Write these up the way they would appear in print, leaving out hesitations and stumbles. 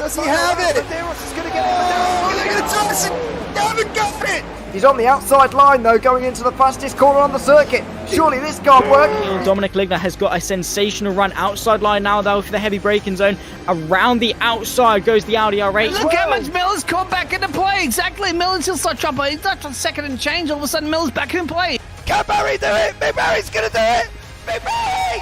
Does he have it? Medeiros is going to get it. They haven't got it! He's on the outside line though, going into the fastest corner on the circuit. Surely this can't work. Dominic Ligner has got a sensational run outside line now though for the heavy braking zone. Around the outside goes the Audi R8. Look how much Miller's caught back into play. Exactly, Miller's still such up. He's not on second and change. All of a sudden Miller's back in play. Can Barry do it? Big Barry's going to do it. Big Barry!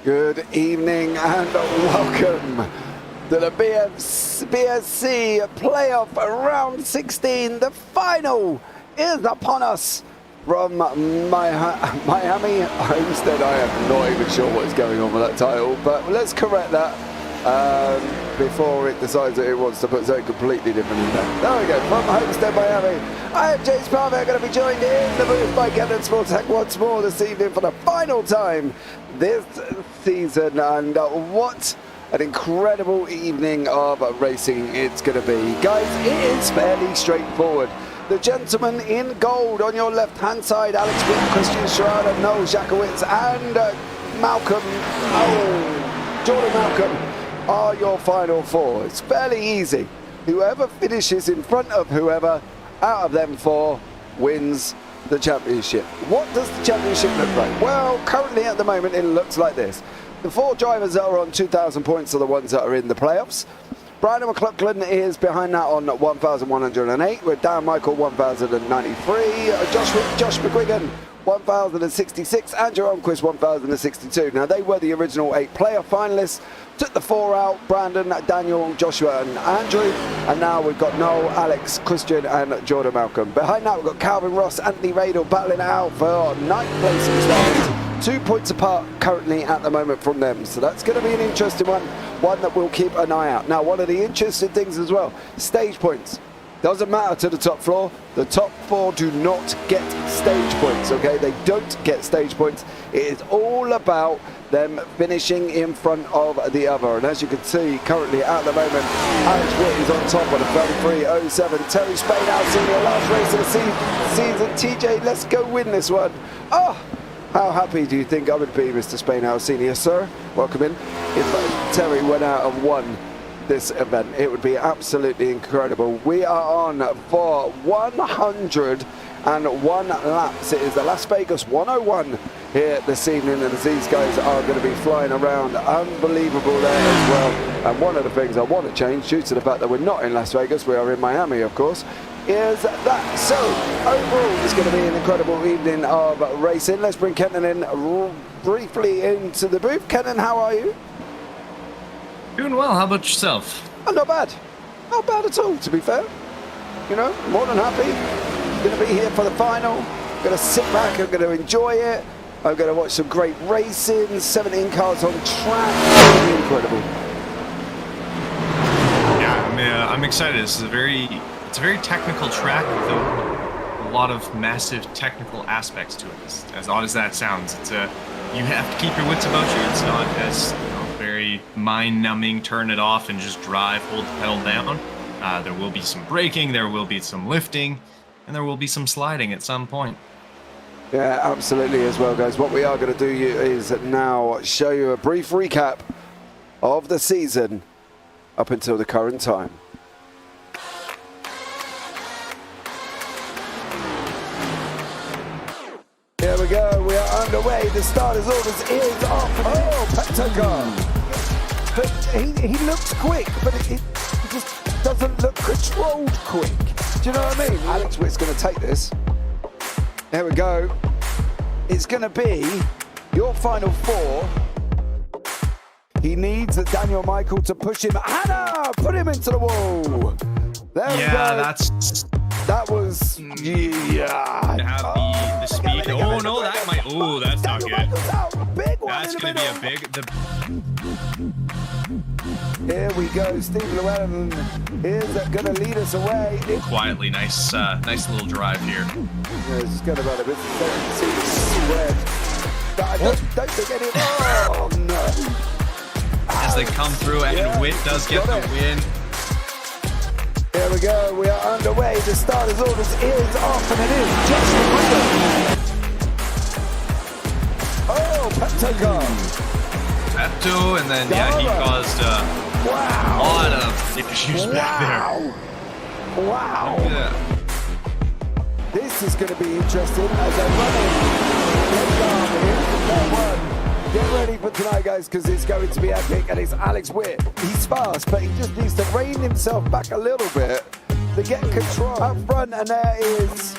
Good evening and welcome to the BSC playoff round 16. The final is upon us from Miami Homestead. I am not even sure what is going on with that title, but let's correct that before it decides that it wants to put something completely different in there. There we go, from Homestead, Miami. I am James Parfitt, going to be joined in the booth by Kenton Sportak once more this evening for the final time this season, and what an incredible evening of racing it's going to be. Guys, it is fairly straightforward. The gentleman in gold on your left hand side, Alex Witt, Christian Schrader, Noel Jakowitz and Jordan Malcolm are your final four. It's fairly easy. Whoever finishes in front of whoever out of them four wins the championship. What does the championship look like? Well, currently at the moment it looks like this. The four drivers that are on 2,000 points are the ones that are in the playoffs. Brian McLaughlin is behind that on 1,108, with Dan Michael 1,093, Josh McGuigan 1,066, and Jerome Quist 1,062. Now they were the original 8 playoff finalists. Took the 4 out, Brandon, Daniel, Joshua and Andrew, and now we've got Noel, Alex, Christian and Jordan Malcolm. Behind that we've got Calvin Ross, Anthony Radel battling it out for 9th place in standings, 2 points apart currently at the moment from them, so that's going to be an interesting one that we'll keep an eye out. Now one of the interesting things as well, stage points. Doesn't matter to the top floor, the top 4 do not get stage points, okay? They don't get stage points. It is all about them finishing in front of the other. And as you can see, currently at the moment, Alex Witt is on top on a 33.07. Terry Spain out senior, last race of the season. TJ, let's go win this one. Oh, how happy do you think I would be, Mr. Spain out senior, sir? Welcome in. If Terry went out and won this event, it would be absolutely incredible. We are on for 101 laps. It is the Las Vegas 101 here this evening, and as these guys are going to be flying around unbelievable there as well. And one of the things I want to change, due to the fact that we're not in Las Vegas, we are in Miami of course, is that. So overall it's going to be an incredible evening of racing. Let's bring Kenton in briefly into the booth. Kenton, how are you? Doing well. How about yourself? Oh, not bad. Not bad at all, to be fair. You know, more than happy. Going to be here for the final. Going to sit back. I'm going to enjoy it. I'm going to watch some great racing. 17 cars on track. Incredible. Yeah, I'm excited. It's a very technical track with a lot of massive technical aspects to it. As odd as that sounds, it's you have to keep your wits about you. It's not as very mind-numbing, turn it off and just drive, hold the pedal down. There will be some braking, there will be some lifting, and there will be some sliding at some point. Yeah, absolutely as well, guys. What we are going to do is now show you a brief recap of the season up until the current time. Here we go, we are underway. The starter's orders is off. Oh, Pentagon. But he looks quick, but it just doesn't look controlled quick. Do you know what I mean? Alex Witt's going to take this. There we go. It's going to be your final 4. He needs Daniel Michael to push him. Hannah, put him into the wall. There we go. That was, yeah. Have the speed. Oh no, that might. Oh, that's not good. That's going to be a big. Here we go. Steve Llewellyn is going to lead us away. Quietly, nice little drive here. Yeah, it's going to run a bit. See the sweat. Don't forget it. Oh no. As they come through, and Witt does get the win. Here we go, we are underway. The starter's orders is off, and it is Justin Williams. Oh, Pepto car. Pepto, and then, yeah, he caused a lot of issues back there. Wow. Yeah. This is going to be interesting as they're running. Get ready for tonight, guys, because it's going to be epic, and it's Alex Witt. He's fast, but he just needs to rein himself back a little bit to get control up front, and there is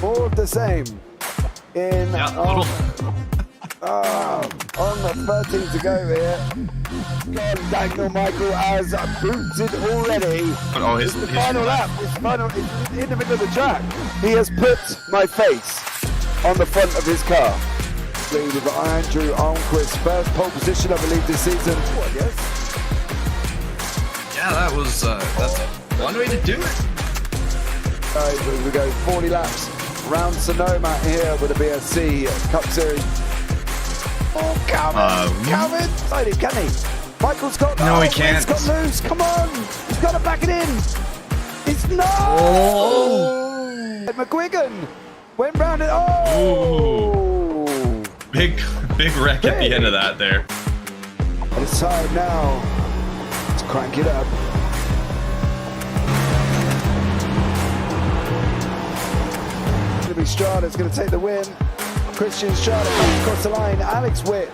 more of the same. On the 13 to go here. Daniel Michael has booted already. Oh, It's the final lap. It's in the middle of the track. He has put my face on the front of his car. With Andrew Almquist, first pole position, I believe, this season. Yes. Yeah, that's one way to do it. We go 40 laps round Sonoma here with the BSC Cup Series. Oh, Calvin! Excited, can he? Michael's got no, he can't. He's got loose. Come on, he's got to back it in. It's no. McGuigan went round it. Big wreck at the end of that there. It's time now. Let's crank it up. It's going to be Strada's going to take the win. Christian Strada comes across the line. Alex Witt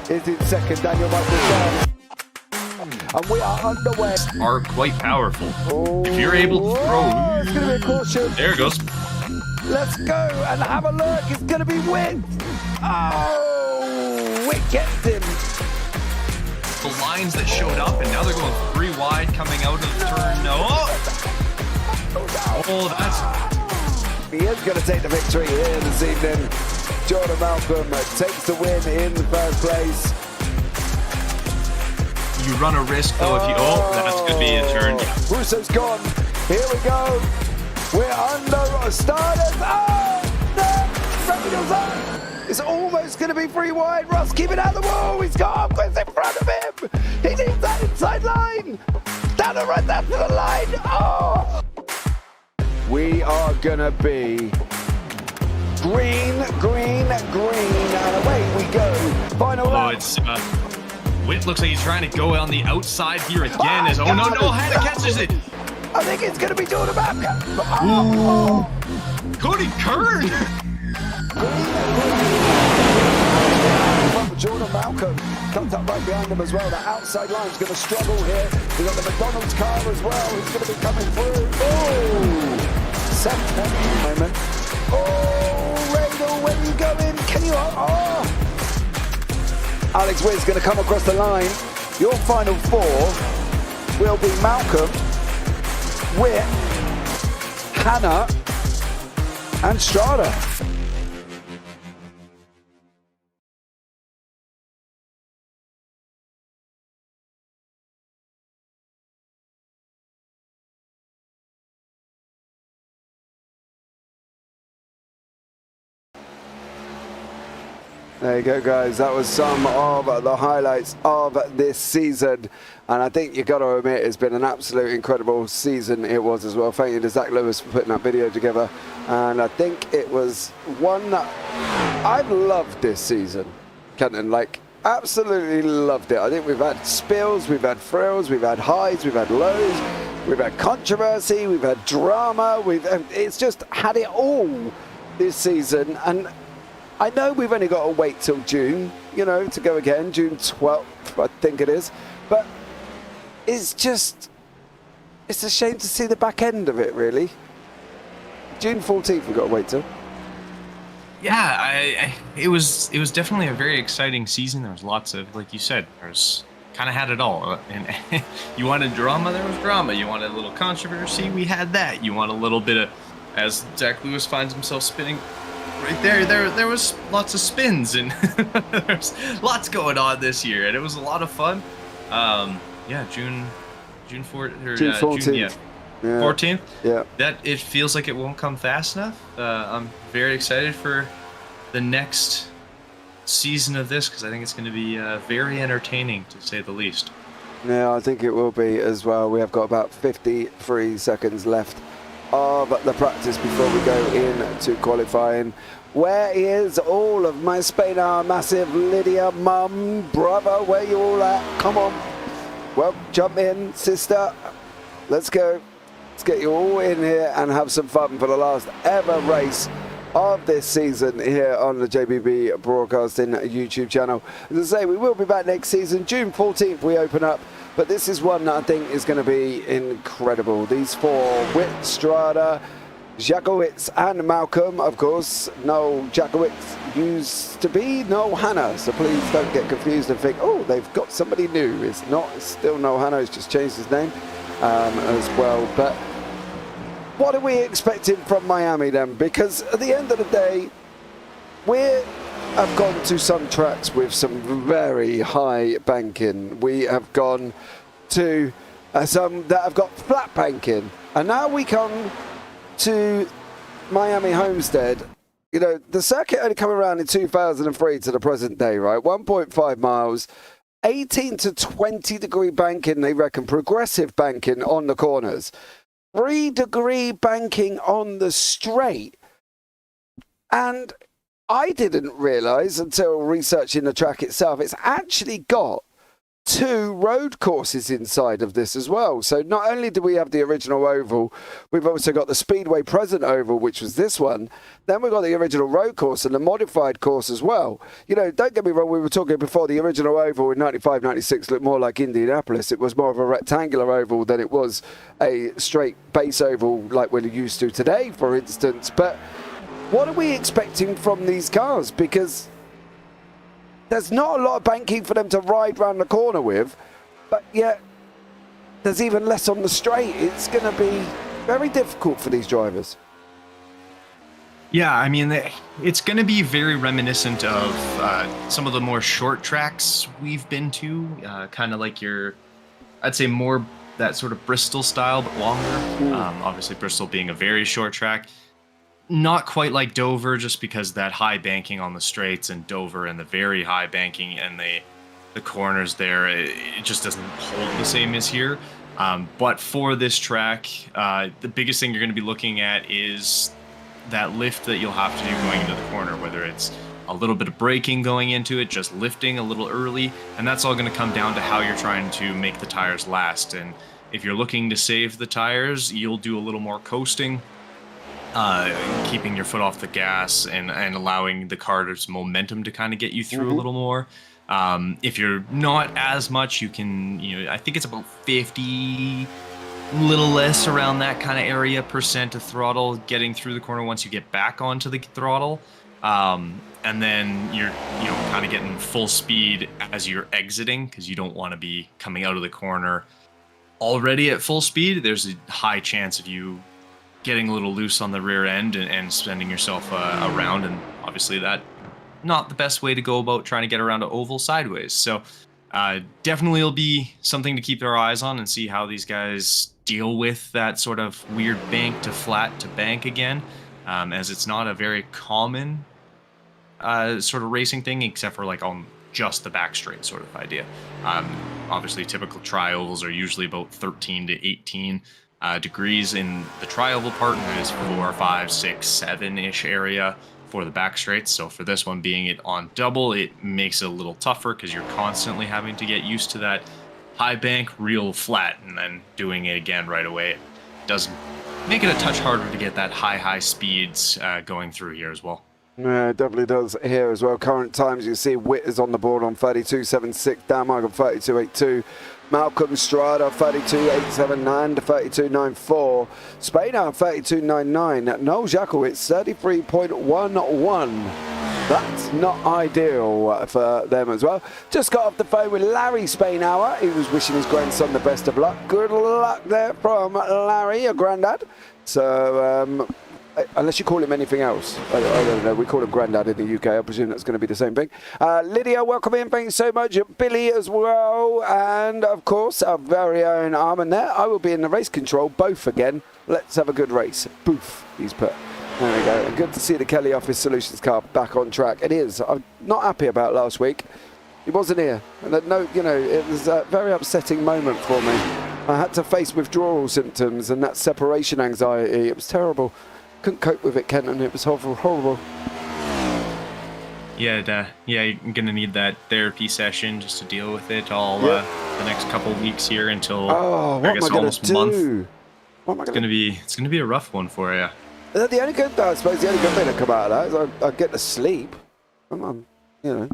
is in second. Daniel Michael Strada. And we are underway. Are quite powerful. If you're able to throw. It's going to be a caution. There it goes. Let's go and have a look. It's going to be Witt. Oh, Witt gets him. The lines that showed up, and now they're going 3 wide coming out of turn. Oh, that's. He is going to take the victory here this evening. Jordan Malcolm takes the win in first place. You run a risk though if you. Oh, that's going to be a turn. Russo's gone. Here we go. We're under starters. Oh, no! Rapid's up. It's almost going to be 3 wide. Ross, keep it out the wall. He's got Almquist in front of him. He needs that inside line. Down the right, that's the line. Oh! We are going to be green, and away we go. Final lap. It's Witt looks like he's trying to go on the outside here again. No, Hannah catches it. I think it's going to be Jordan Malcolm. Cody Kern. Jordan Malcolm comes up right behind him as well. The outside line's going to struggle here. We've got the McDonald's car as well. He's going to be coming through. Oh, second moment. Oh, Radel, where are you going? Can you? Oh. Alex Witt's going to come across the line. Your final 4 will be Malcolm, Witt, Hannah, and Strada. There you go, guys. That was some of the highlights of this season. And I think you've got to admit it's been an absolute incredible season it was as well. Thank you to Zach Lewis for putting that video together. And I think it was one that I've loved this season, Kenton. Like, absolutely loved it. I think we've had spills, we've had thrills, we've had highs, we've had lows, we've had controversy, we've had drama. It's just had it all this season. And I know we've only got to wait till June, you know, to go again, June 12th, I think it is. But it's just, it's a shame to see the back end of it, really. June 14th we've got to wait till. Yeah, it was definitely a very exciting season. There was lots of, like you said, there's kind of had it all. And you wanted drama, there was drama. You wanted a little controversy, we had that. You want a little bit of, as Zach Lewis finds himself spinning right there was lots of spins, and there's lots going on this year, and it was a lot of fun. Yeah, June 14th. 14th. Yeah. That it feels like it won't come fast enough. I'm very excited for the next season of this because I think it's going to be very entertaining, to say the least. Yeah, I think it will be as well. We have got about 53 seconds left of the practice before we go into qualifying. Where is all of my Spain massive Lydia, mum, brother? Where you all at? Come on. Well, jump in, sister. Let's go. Let's get you all in here and have some fun for the last ever race of this season here on the JPB Broadcasting YouTube channel. As I say, we will be back next season. June 14th we open up, but this is one that I think is going to be incredible. These four, Witt, Strada, Jakowitz and Malcolm, of course. No, Jakowitz used to be no Hannah, so please don't get confused and think, oh, they've got somebody new. It's not, it's still no Hannah, he's just changed his name as well. But what are we expecting from Miami then? Because at the end of the day, we have gone to some tracks with some very high banking. We have gone to some that have got flat banking. And now we come to Miami Homestead. You know, the circuit only came around in 2003 to the present day, right? 1.5 miles, 18 to 20 degree banking, they reckon, progressive banking on the corners. 3-degree banking on the straight. And I didn't realise until researching the track itself, it's actually got 2 road courses inside of this as well. So not only do we have the original oval, we've also got the Speedway Present Oval, which was this one. Then we've got the original road course and the modified course as well. You know, don't get me wrong, we were talking before, the original oval in 95, 96 looked more like Indianapolis. It was more of a rectangular oval than it was a straight base oval like we're used to today, for instance. But what are we expecting from these cars? Because there's not a lot of banking for them to ride round the corner with, but yet there's even less on the straight. It's going to be very difficult for these drivers. Yeah, I mean, it's going to be very reminiscent of some of the more short tracks we've been to, kind of like your, I'd say more that sort of Bristol style, but longer. Obviously, Bristol being a very short track. Not quite like Dover, just because that high banking on the straights, and Dover and the very high banking and the corners there, it just doesn't hold the same as here. But for this track, the biggest thing you're going to be looking at is that lift that you'll have to do going into the corner, whether it's a little bit of braking going into it, just lifting a little early, and that's all going to come down to how you're trying to make the tires last. And if you're looking to save the tires, you'll do a little more coasting, keeping your foot off the gas and allowing the car's momentum to kind of get you through a little more. If you're not as much, you can, I think it's about 50, little less around that kind of area % of throttle getting through the corner once you get back onto the throttle. And then you're, kind of getting full speed as you're exiting, because you don't want to be coming out of the corner already at full speed. There's a high chance of you getting a little loose on the rear end and sending yourself around, and obviously that not the best way to go about trying to get around an oval sideways. So definitely will be something to keep their eyes on and see how these guys deal with that sort of weird bank to flat to bank again, as it's not a very common sort of racing thing, except for like on just the back straight sort of idea. Obviously typical tri-ovals are usually about 13 to 18 degrees in the tri-oval part, and there's 4, 5, 6, 7-ish area for the back straights. So for this one, being it on double, it makes it a little tougher because you're constantly having to get used to that high bank, real flat, and then doing it again right away. It does make it a touch harder to get that high speeds going through here as well. Yeah, it definitely does here as well. Current times, you see Witt is on the board on 32.76, Dan Michael 32.82, Malcolm Strada 32.879 to 32.94, Spainard 32.99, Noel Jakowitz 33.11. That's not ideal for them as well. Just got off the phone with Larry Spainhour. He was wishing his grandson the best of luck. Good luck there from Larry, your granddad. So, unless you call him anything else. I don't know. We call him Grandad in the UK. I presume that's going to be the same thing. Lydia, welcome in. Thank you so much. Billy as well. And, of course, our very own Armin there. I will be in the race control, both again. Let's have a good race. Poof, he's put. There we go. And good to see the Kelly Office Solutions car back on track. It is. I'm not happy about last week. He wasn't here. And it was a very upsetting moment for me. I had to face withdrawal symptoms and that separation anxiety. It was terrible. Couldn't cope with it, Kenton. It was horrible. Yeah, you're gonna need that therapy session just to deal with it all the next couple weeks here until I guess almost a month. It's gonna be a rough one for you. The only good thing to come out of that is I get to sleep. Yeah.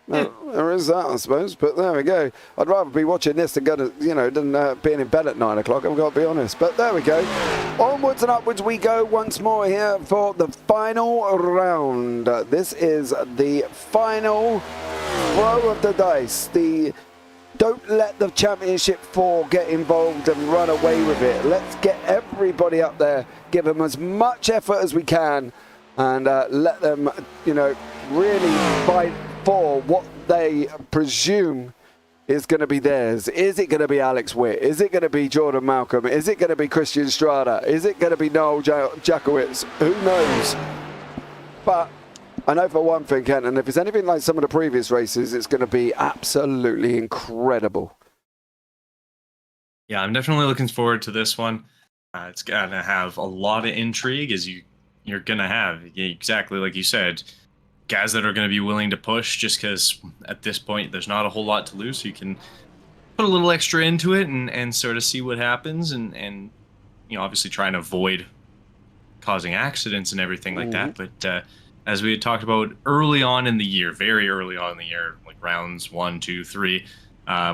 There is that, I suppose. But there we go. I'd rather be watching this than being in bed at 9 o'clock. I've got to be honest. But there we go. Onwards and upwards we go once more here for the final round. This is the final throw of the dice. Don't let the championship 4 get involved and run away with it. Let's get everybody up there, give them as much effort as we can, and let them, really fight for what they presume is going to be theirs. Is it going to be Alex Witt? Is it going to be Jordan Malcolm? Is it going to be Christian Strada? Is it going to be Noel Jakowicz? Who knows? But I know for one thing, Kenton, if it's anything like some of the previous races, it's going to be absolutely incredible. Yeah, I'm definitely looking forward to this one. It's going to have a lot of intrigue, as you're going to have, exactly like you said, guys that are going to be willing to push just because at this point there's not a whole lot to lose. So you can put a little extra into it and sort of see what happens and obviously try and avoid causing accidents and everything like that. But as we had talked about early on in the year, very early on in the year, like rounds 1, 2, 3,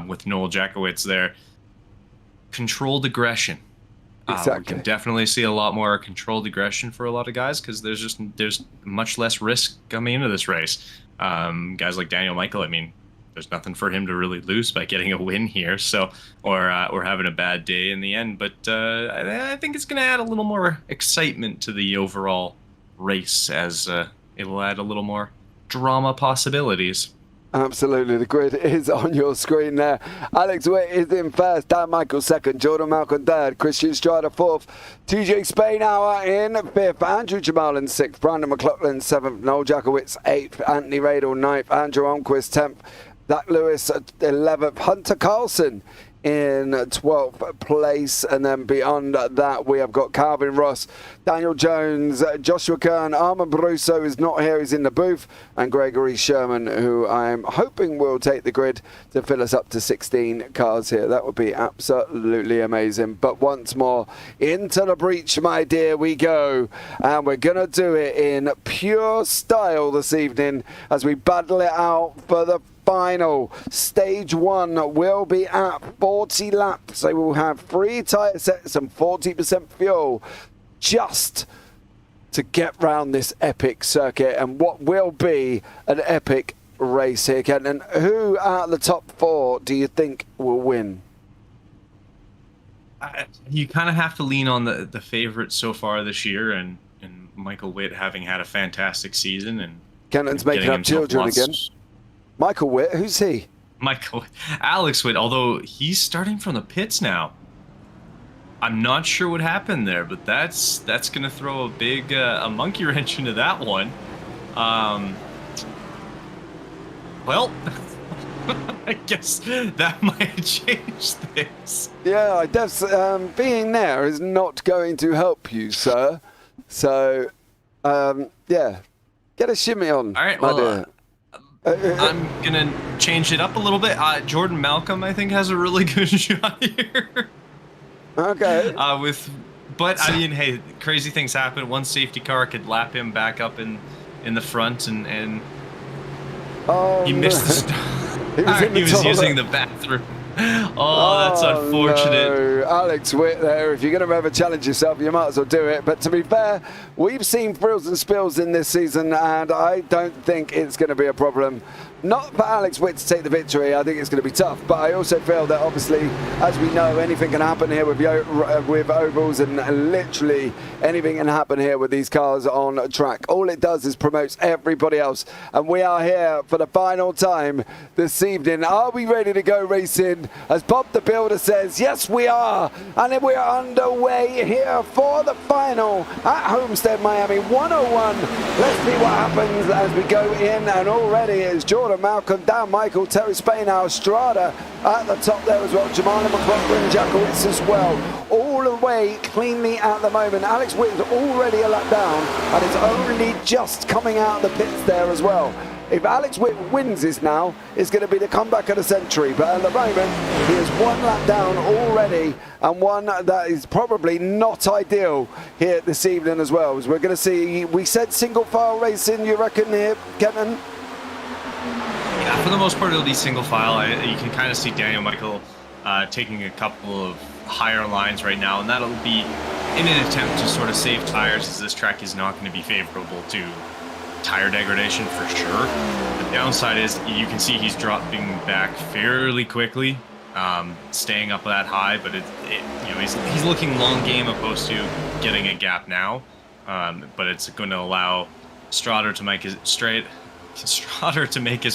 with Noel Jakowicz there, controlled aggression. Exactly. We can definitely see a lot more controlled aggression for a lot of guys because there's much less risk coming into this race. Guys like Daniel Michael, there's nothing for him to really lose by getting a win here, or having a bad day in the end. But I think it's going to add a little more excitement to the overall race, as it will add a little more drama possibilities. Absolutely, the grid is on your screen there. Alex Witt is in first, Dan Michael second, Jordan Malcolm third, Christian Strada fourth, TJ Spainhour in fifth, Andrew Jamal in sixth, Brandon McLaughlin seventh, Noel Jakowicz eighth, Anthony Radel ninth, Andrew Almquist 10th, Zach Lewis 11th, Hunter Carlson in 12th place, and then beyond that we have got Calvin Ross, Daniel Jones, Joshua Kern, Armand Brusso is not here, he's in the booth, and Gregory Sherman, who I'm hoping will take the grid to fill us up to 16 cars here. That would be absolutely amazing. But once more, into the breach, my dear, we go, and we're gonna do it in pure style this evening as we battle it out for the final. Stage 1 will be at 40 laps, so we'll have 3 tyre sets and 40% fuel just to get round this epic circuit and what will be an epic race here, Ken. And who out of the top 4 do you think will win? You kind of have to lean on the favorite so far this year, and Michael Witt having had a fantastic season, and Kenton's making up children again. Michael Witt, who's he? Alex Witt, although he's starting from the pits now. I'm not sure what happened there, but that's going to throw a big a monkey wrench into that one. Well, I guess that might change things. Yeah, I guess being there is not going to help you, sir. So, yeah, get a shimmy on. All right, well, I'm going to change it up a little bit. Jordan Malcolm, I think, has a really good shot here. Okay. But I mean, hey, crazy things happen. One safety car could lap him back up in the front, and he missed the start. He was using the bathroom. Oh, that's unfortunate. No. Alex Witt there, if you're going to ever challenge yourself, you might as well do it. But to be fair, we've seen frills and spills in this season, and I don't think it's going to be a problem. Not for Alex Witt to take the victory. I think it's going to be tough, but I also feel that obviously, as we know, anything can happen here with ovals, and literally anything can happen here with these cars on track. All it does is promotes everybody else, and we are here for the final time this evening. Are we ready to go racing? round as Bob the Builder says, yes, we are. And then we're underway here for the final at Homestead, Miami 101. Let's see what happens as we go in. And already it's Jordan Malcolm, Dan Michael, Terry Spainhouse, Strada at the top there as well. Jamali McLaughlin, Jackowitz as well. All the way cleanly at the moment. Alex Witt is already a lap down and is only just coming out of the pits there as well. If Alex Witt wins this now, it's going to be the comeback of the century. But at the moment, he is one lap down already, and one that is probably not ideal here this evening as well. As we're going to see, we said single file racing, you reckon here, Kenton? Yeah, for the most part, it'll be single file. You can kind of see Daniel Michael taking a couple of higher lines right now, and that'll be in an attempt to sort of save tires, as this track is not going to be favorable to tire degradation for sure. The downside is you can see he's dropping back fairly quickly, staying up that high, but you know, he's looking long game opposed to getting a gap now. But it's going to allow Strada to make his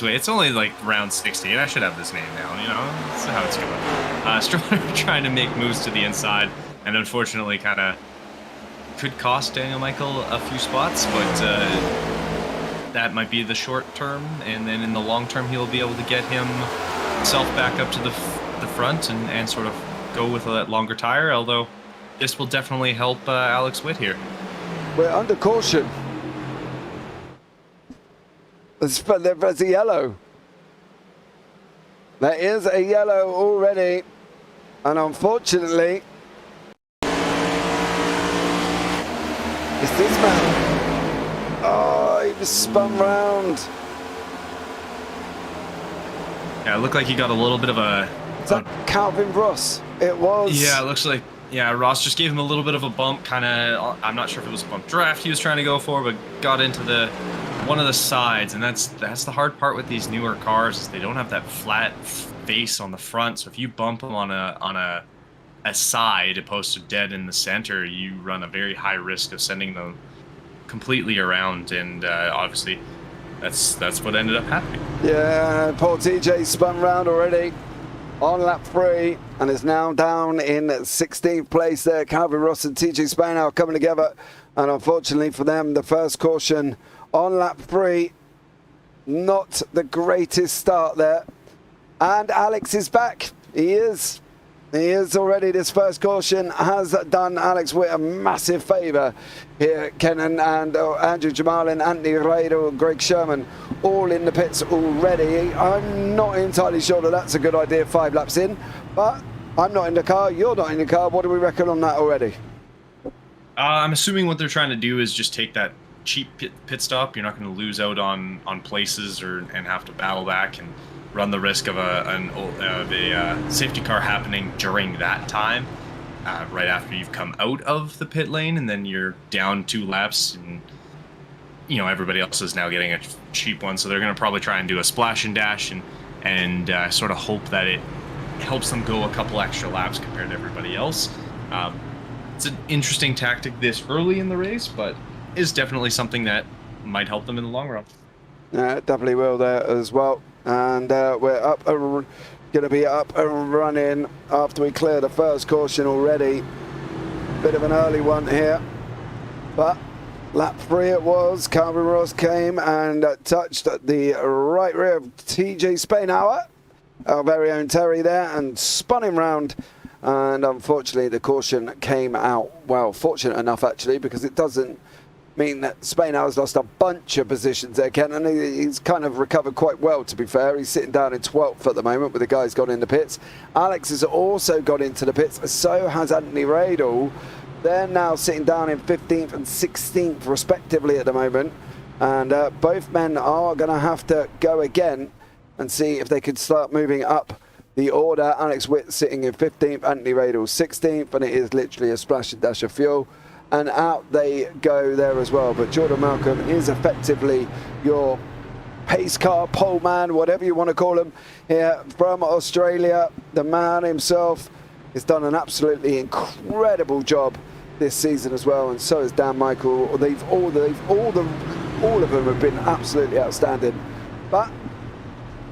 way. It's only like round 60, and I should have this name now. You know, that's how it's going. Strada trying to make moves to the inside, and unfortunately, kind of could cost Daniel Michael a few spots, but. That might be the short term, and then in the long term he'll be able to get himself back up to the front and sort of go with a longer tire, although this will definitely help Alex Witt here. We're under caution. There's a yellow. There is a yellow already, and unfortunately it's this man. Oh, he was spun round. Yeah, it looked like he got a little bit of a... Is that Calvin Ross? It was. Yeah, it looks like... Yeah, Ross just gave him a little bit of a bump, kind of... I'm not sure if it was a bump draft he was trying to go for, but got into one of the sides, and that's the hard part with these newer cars, is they don't have that flat face on the front, so if you bump them on a side opposed to dead in the center, you run a very high risk of sending them completely around, and obviously that's what ended up happening. Yeah, poor TJ spun round already on lap 3 and is now down in 16th place there. Calvin Ross and TJ Spainhouse coming together, and unfortunately for them, the first caution on lap 3, not the greatest start there. And Alex is back. He is already. This first caution has done Alex Witt a massive favour here. Kenton and Andrew Jamalin, Anthony Radel, Greg Sherman, all in the pits already. I'm not entirely sure that that's a good idea 5 laps in, but I'm not in the car, you're not in the car. What do we reckon on that already? I'm assuming what they're trying to do is just take that cheap pit stop. You're not going to lose out on places and have to battle back and run the risk of a safety car happening during that time, right after you've come out of the pit lane, and then you're down 2 laps, and you know everybody else is now getting a cheap one, so they're going to probably try and do a splash and dash and sort of hope that it helps them go a couple extra laps compared to everybody else. It's an interesting tactic this early in the race, but is definitely something that might help them in the long run. Yeah, it definitely will there as well. And we're going to be up and running after we clear the first caution already. Bit of an early one here, but lap 3 it was. Calvin Ross came and touched the right rear of TJ Spainhouse, our very own Terry there, and spun him round. And unfortunately the caution came out, well, fortunate enough actually, because it doesn't mean that Spainhouse lost a bunch of positions there, Ken, and he's kind of recovered quite well, to be fair. He's sitting down in 12th at the moment with the guys gone in the pits. Alex has also got into the pits, so has Anthony Radel. They're now sitting down in 15th and 16th respectively at the moment, and both men are going to have to go again and see if they can start moving up the order. Alex Witt sitting in 15th, Anthony Radel 16th, and it is literally a splash and dash of fuel. And out they go there as well. But Jordan Malcolm is effectively your pace car, pole man, whatever you want to call him, here from Australia. The man himself has done an absolutely incredible job this season as well, and so has Dan Michael. All of them have been absolutely outstanding. But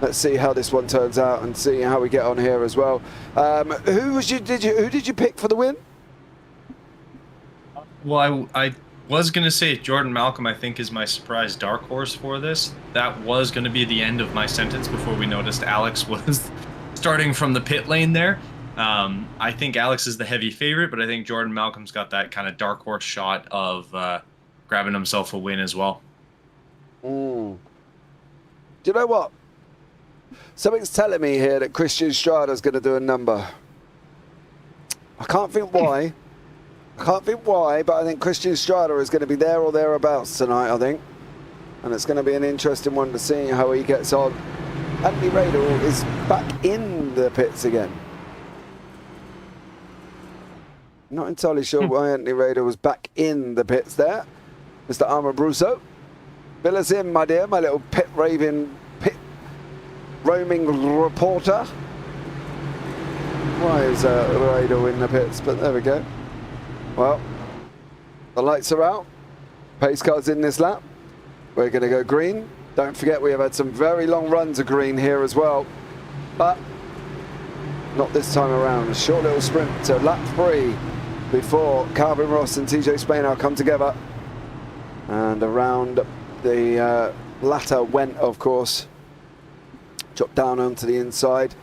let's see how this one turns out and see how we get on here as well. Who did you pick for the win? Well, I was going to say Jordan Malcolm, I think, is my surprise dark horse for this. That was going to be the end of my sentence before we noticed Alex was starting from the pit lane there. I think Alex is the heavy favorite, but I think Jordan Malcolm's got that kind of dark horse shot of grabbing himself a win as well. Do you know what? Something's telling me here that Christian Strada's going to do a number. I can't think why. But I think Christian Strada is going to be there or thereabouts tonight, I think. And it's going to be an interesting one to see how he gets on. Anthony Raider is back in the pits again. Not entirely sure why Anthony Raider was back in the pits there. Mr. Armor Brusso. Fill us in, my dear, my little pit roaming reporter. Why is Raider in the pits? But there we go. Well, the lights are out. Pace car's in this lap. We're going to go green. Don't forget we have had some very long runs of green here as well. But not this time around. A short little sprint to lap 3 before Calvin Ross and TJ Spainhow come together. And around the latter went, of course, drop down onto the inside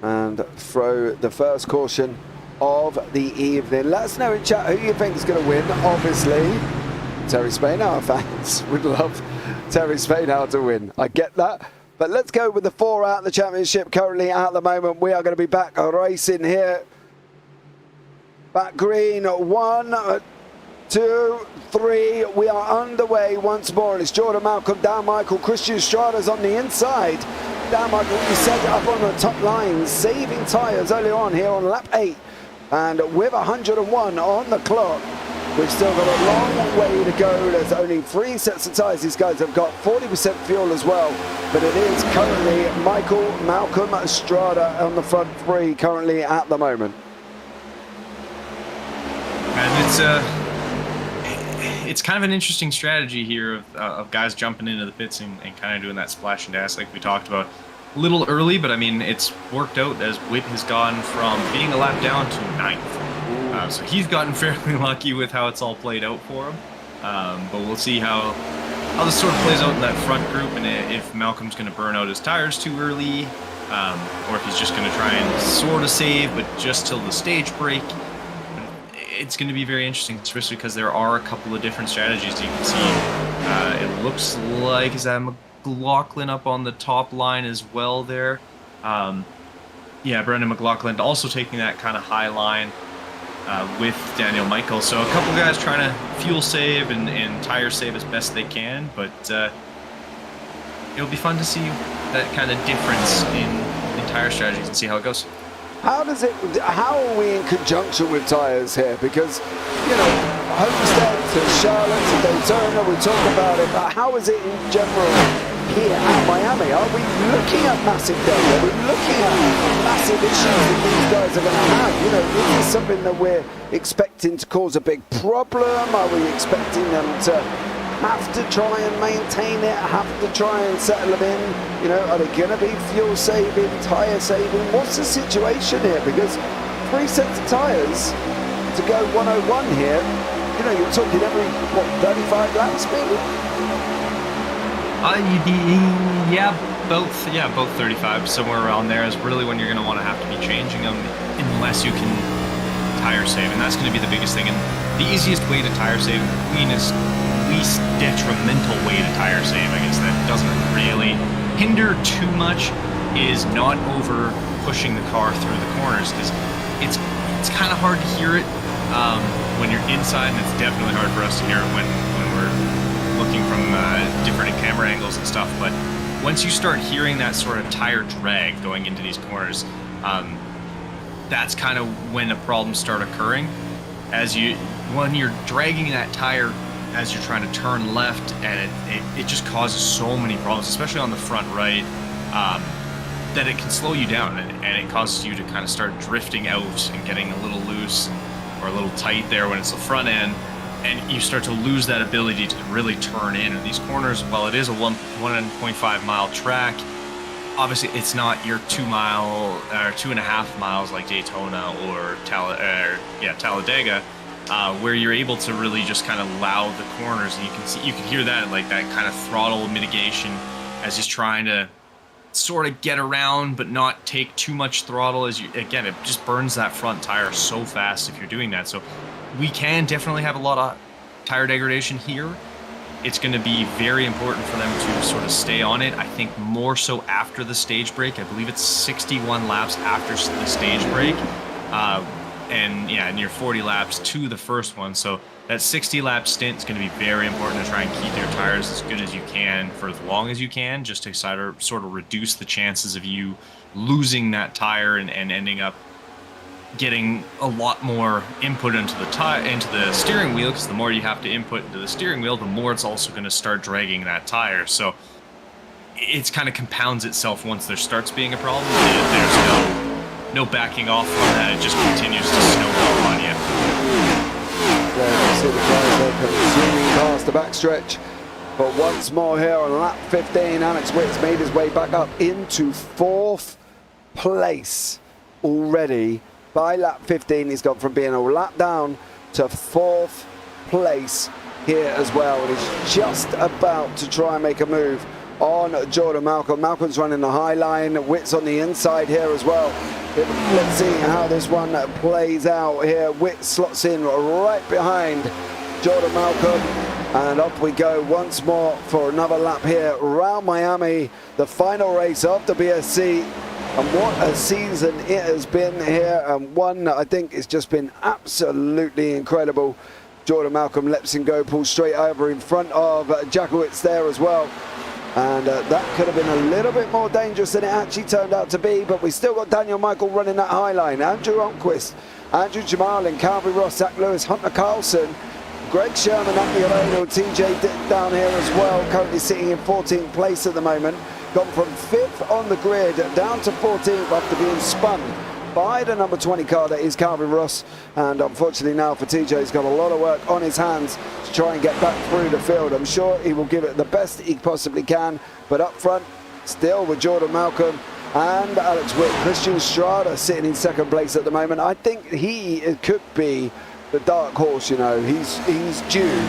and throw the first caution of the evening. Let us know in chat who you think is going to win. Obviously, Terry Spainhow fans would love Terry Spainhow to win. I get that. But let's go with the 4 out of the championship currently at the moment. We are going to be back racing here. Back green, 1, 2, 3. We are underway once more. And it's Jordan Malcolm, Dan Michael, Christian Strada's on the inside. Dan Michael, you set it up on the top line, saving tyres earlier on here on lap 8. And with 101 on the clock, we've still got a long way to go. There's only 3 sets of tyres. These guys have got 40% fuel as well. But it is currently Michael, Malcolm, Strada on the front 3 currently at the moment. And it's kind of an interesting strategy here of guys jumping into the pits and kind of doing that splash and dash like we talked about. A little early, but I mean, it's worked out as Witt has gone from being a lap down to 9th. So he's gotten fairly lucky with how it's all played out for him. But we'll see how this sort of plays out in that front group, and if Malcolm's going to burn out his tires too early, or if he's just going to try and sort of save, but just till the stage break. It's going to be very interesting, especially because there are a couple of different strategies you can see. It looks like is that McLaughlin up on the top line as well there. Yeah, Brendan McLaughlin also taking that kind of high line with Daniel Michael. So a couple guys trying to fuel save and tire save as best they can, but it'll be fun to see that kind of difference in tire strategies and see how it goes. How are we in conjunction with tyres here? Because, you know, Homestead to Charlotte to Daytona, we talk about it, but how is it in general here at Miami? Are we looking at massive delta? Are we looking at massive issues that these guys are going to have? You know, is this something that we're expecting to cause a big problem? Are we expecting them to have to try and maintain it, have to try and settle them in? You know, are they going to be fuel saving, tyre saving? What's the situation here? Because 3 sets of tyres to go 101 here, you know, you're talking every, what, 35 laps maybe? Both 35, somewhere around there is really when you're going to want to have to be changing them unless you can tire save, and that's going to be the biggest thing. And the easiest way to tire save, least detrimental way to tire save, I guess, that doesn't really hinder too much, is not over pushing the car through the corners, because it's kind of hard to hear it when you're inside, and it's definitely hard for us to hear it when we're looking from different camera angles and stuff. But once you start hearing that sort of tire drag going into these corners, that's kind of when the problems start occurring. When you're dragging that tire as you're trying to turn left, and it just causes so many problems, especially on the front right, that it can slow you down, and it causes you to kind of start drifting out and getting a little loose or a little tight there when it's the front end, and you start to lose that ability to really turn in. And these corners, while it is a 1.5 mile track, obviously it's not your 2 mile or 2.5 miles like Daytona or Talladega, where you're able to really just kind of allow the corners, and you can hear that, like that kind of throttle mitigation as he's trying to sort of get around but not take too much throttle. As you, again, it just burns that front tire so fast if you're doing that. So we can definitely have a lot of tire degradation here. It's going to be very important for them to sort of stay on it. I think more so after the stage break. I believe it's 61 laps after the stage break. And yeah, near 40 laps to the first one. So that 60 lap stint is going to be very important to try and keep your tires as good as you can for as long as you can, just to sort of reduce the chances of you losing that tire and ending up getting a lot more input into the steering wheel, because the more you have to input into the steering wheel, the more it's also going to start dragging that tire. So it's kind of compounds itself once there starts being a problem. There's no backing off from that. It just continues to snowball on you. There you see the guys there zooming past the backstretch. But once more here on lap 15, Alex Witt's made his way back up into 4th place already. By lap 15, he's gone from being a lap down to 4th place here as well. And he's just about to try and make a move on Jordan Malcolm. Malcolm's running the high line. Witt's on the inside here as well. Let's see how this one plays out here. Witt slots in right behind Jordan Malcolm. And up we go once more for another lap here around Miami. The final race of the BSC. And what a season it has been here, and one that I think has just been absolutely incredible. Jordan Malcolm lets him go, pulls straight over in front of Jakowitz there as well. And that could have been a little bit more dangerous than it actually turned out to be, but we still got Daniel Michael running that high line. Andrew Onquist, Andrew Jamal, Calvin Ross, Zach Lewis, Hunter Carlson, Greg Sherman, Anthony Areno, TJ down here as well, currently sitting in 14th place at the moment. Gone from 5th on the grid down to 14th after being spun by the number 20 car that is Calvin Ross. And unfortunately now for TJ, he's got a lot of work on his hands to try and get back through the field. I'm sure he will give it the best he possibly can, but up front still with Jordan Malcolm and Alex Witt. Christian Strada sitting in 2nd place at the moment. I think he could be the dark horse, you know. He's due.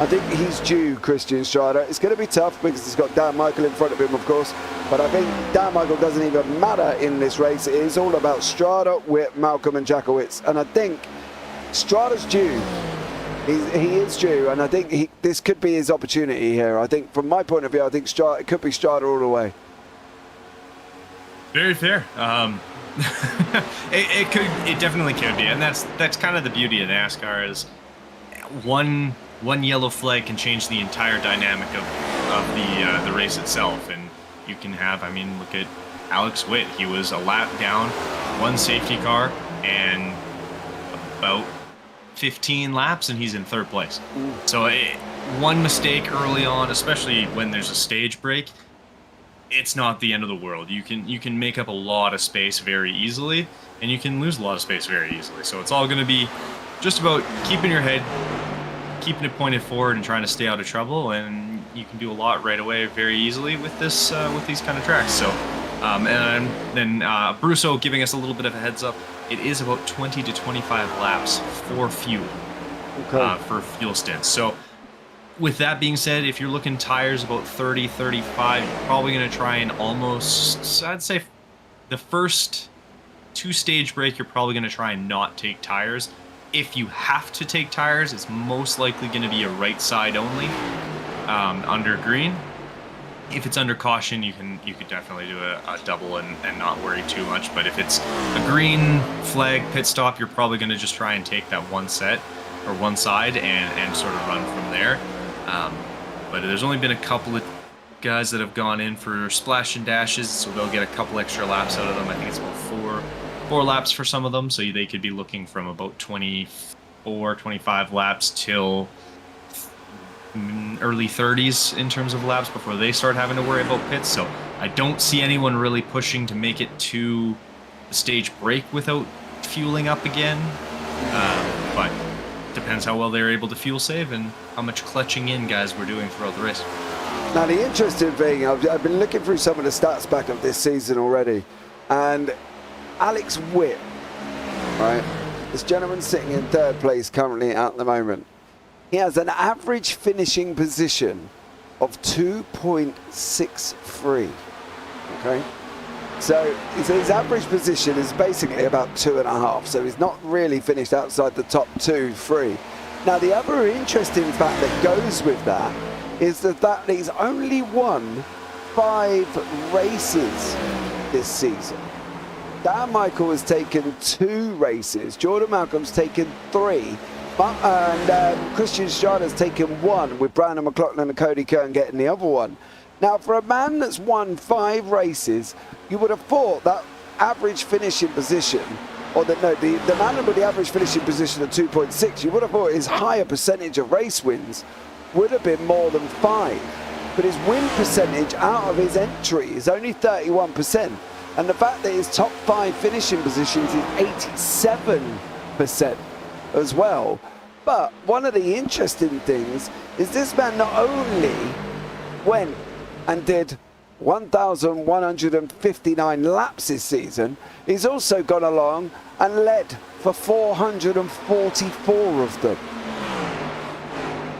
I think he's due, Christian Strada. It's going to be tough because he's got Dan Michael in front of him, of course. But I think Dan Michael doesn't even matter in this race. It is all about Strada, Witt, Malcolm and Jakowitz. And I think Strada's due. He is due. And I think this could be his opportunity here. I think from my point of view, I think it could be Strada all the way. Very fair. It definitely could be. And that's kind of the beauty of NASCAR is one yellow flag can change the entire dynamic of the race itself. And you can have, I mean, look at Alex Witt. He was a lap down, 1 safety car, and about 15 laps, and he's in 3rd place. So one mistake early on, especially when there's a stage break, it's not the end of the world. You can make up a lot of space very easily, and you can lose a lot of space very easily. So it's all going to be just about keeping your head, keeping it pointed forward and trying to stay out of trouble, and you can do a lot right away very easily with this with these kind of tracks. So and then Brusso giving us a little bit of a heads up, it is about 20 to 25 laps for fuel, for fuel stints. So with that being said, if you're looking tires about 30, 35, you're probably going to try and almost, I'd say the first 2 stage break, you're probably going to try and not take tires. If you have to take tires, it's most likely going to be a right side only under green. If it's under caution, you could definitely do a double and not worry too much. But if it's a green flag pit stop, you're probably going to just try and take that one set or one side and sort of run from there. But there's only been a couple of guys that have gone in for splash and dashes, so they'll get a couple extra laps out of them. I think it's about four laps for some of them, so they could be looking from about 24, 25 laps till early 30s in terms of laps before they start having to worry about pits. So I don't see anyone really pushing to make it to the stage break without fueling up again, but depends how well they're able to fuel save and how much clutching in guys were doing throughout the race. Now, the interesting thing, I've been looking through some of the stats back of this season already, and Alex Witt, right, this gentleman sitting in third place currently at the moment, he has an average finishing position of 2.63, okay? So his average position is basically about 2.5, so he's not really finished outside the top 2, 3. Now, the other interesting fact that goes with that is the fact that he's only won 5 races this season. Dan Michael has taken 2 races, Jordan Malcolm's taken 3, and Christian Strada's taken 1, with Brandon McLaughlin and Cody Kern getting the other one. Now, for a man that's won 5 races, you would have thought that average finishing position, or the man with the average finishing position of 2.6, you would have thought his higher percentage of race wins would have been more than 5. But his win percentage out of his entry is only 31%. And the fact that his top 5 finishing positions is 87% as well. But one of the interesting things is this man not only went and did 1,159 laps this season, he's also gone along and led for 444 of them.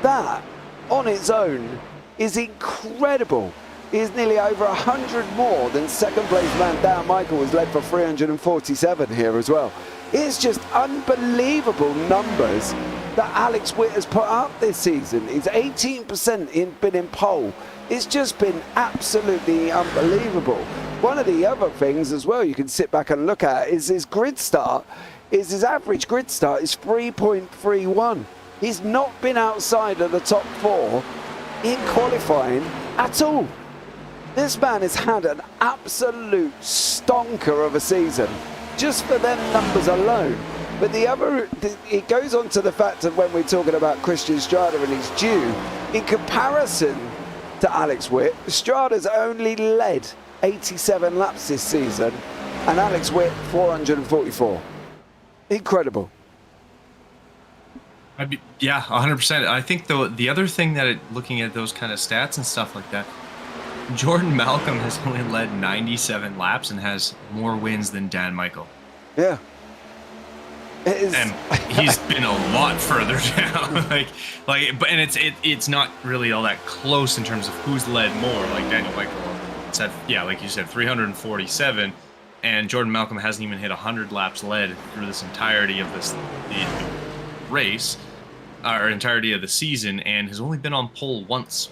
That on its own is incredible. Is nearly over 100 more than second place man Dan Michael was led for 347 here as well. It's just unbelievable numbers that Alex Witt has put up this season. He's 18% been in pole. It's just been absolutely unbelievable. One of the other things as well you can sit back and look at is his grid start. His average grid start is 3.31. He's not been outside of the top 4 in qualifying at all. This man has had an absolute stonker of a season, just for them numbers alone. But it goes on to the fact of when we're talking about Christian Strada and his due, in comparison to Alex Witt, Strada's only led 87 laps this season, and Alex Witt 444. Incredible. Yeah, 100%. I think the other thing that looking at those kind of stats and stuff like that, Jordan Malcolm has only led 97 laps and has more wins than Dan Michael. Yeah. And he's been a lot further down. It's not really all that close in terms of who's led more. Like Daniel Michael said, yeah, like you said, 347, and Jordan Malcolm hasn't even hit 100 laps led through this entirety of the race, or entirety of the season, and has only been on pole once.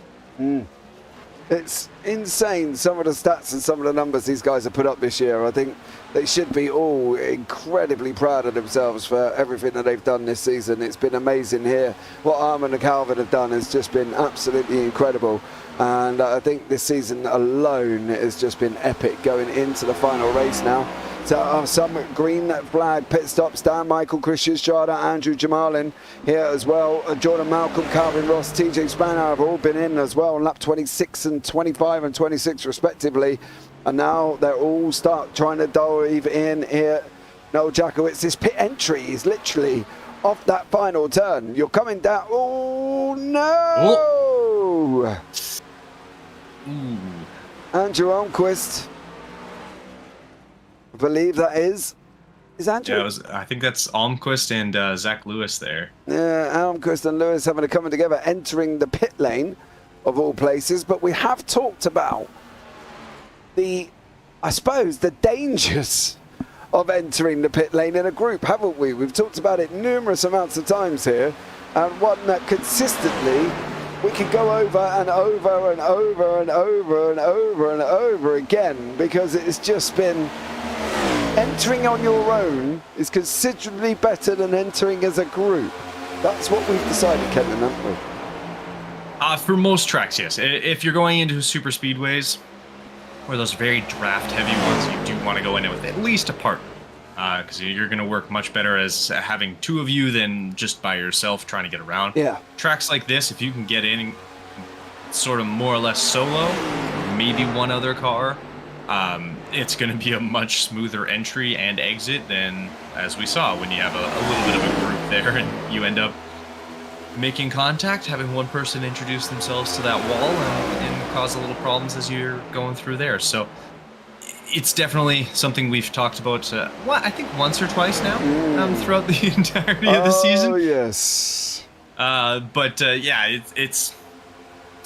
It's insane, some of the stats and some of the numbers these guys have put up this year. I think they should be all incredibly proud of themselves for everything that they've done this season. It's been amazing here. What Armand and Calvin have done has just been absolutely incredible. And I think this season alone has just been epic going into the final race now. So some green flag pit stops. Dan Michael, Christian Strada, Andrew Jamalin here as well. Jordan Malcolm, Calvin Ross, TJ Spanner have all been in as well on lap 26 and 25 and 26 respectively. And now they're all start trying to dive in here. Noel Jackowitz, this pit entry is literally off that final turn. You're coming down. Oh, no! Oh. Andrew Almquist. I believe that is Andrew? Yeah, I think that's Almquist and Zach Lewis there. Yeah, Almquist and Lewis having to come together, entering the pit lane of all places. But we have talked about the dangers of entering the pit lane in a group, haven't we? We've talked about it numerous amounts of times here, and one that consistently we can go over and over and over and over and over and over again, because it's just been entering on your own is considerably better than entering as a group. That's what we've decided, Kenton, haven't we? For most tracks, yes. If you're going into super speedways, or those very draft heavy ones, you do want to go in with at least a partner, because you're going to work much better as having 2 of you than just by yourself trying to get around. Yeah. Tracks like this, if you can get in sort of more or less solo, maybe one other car, it's going to be a much smoother entry and exit than, as we saw, when you have a little bit of a group there and you end up making contact, having one person introduce themselves to that wall and cause a little problems as you're going through there. So it's definitely something we've talked about, I think once or twice now throughout the entirety of the season. Oh, yes. Yeah, it's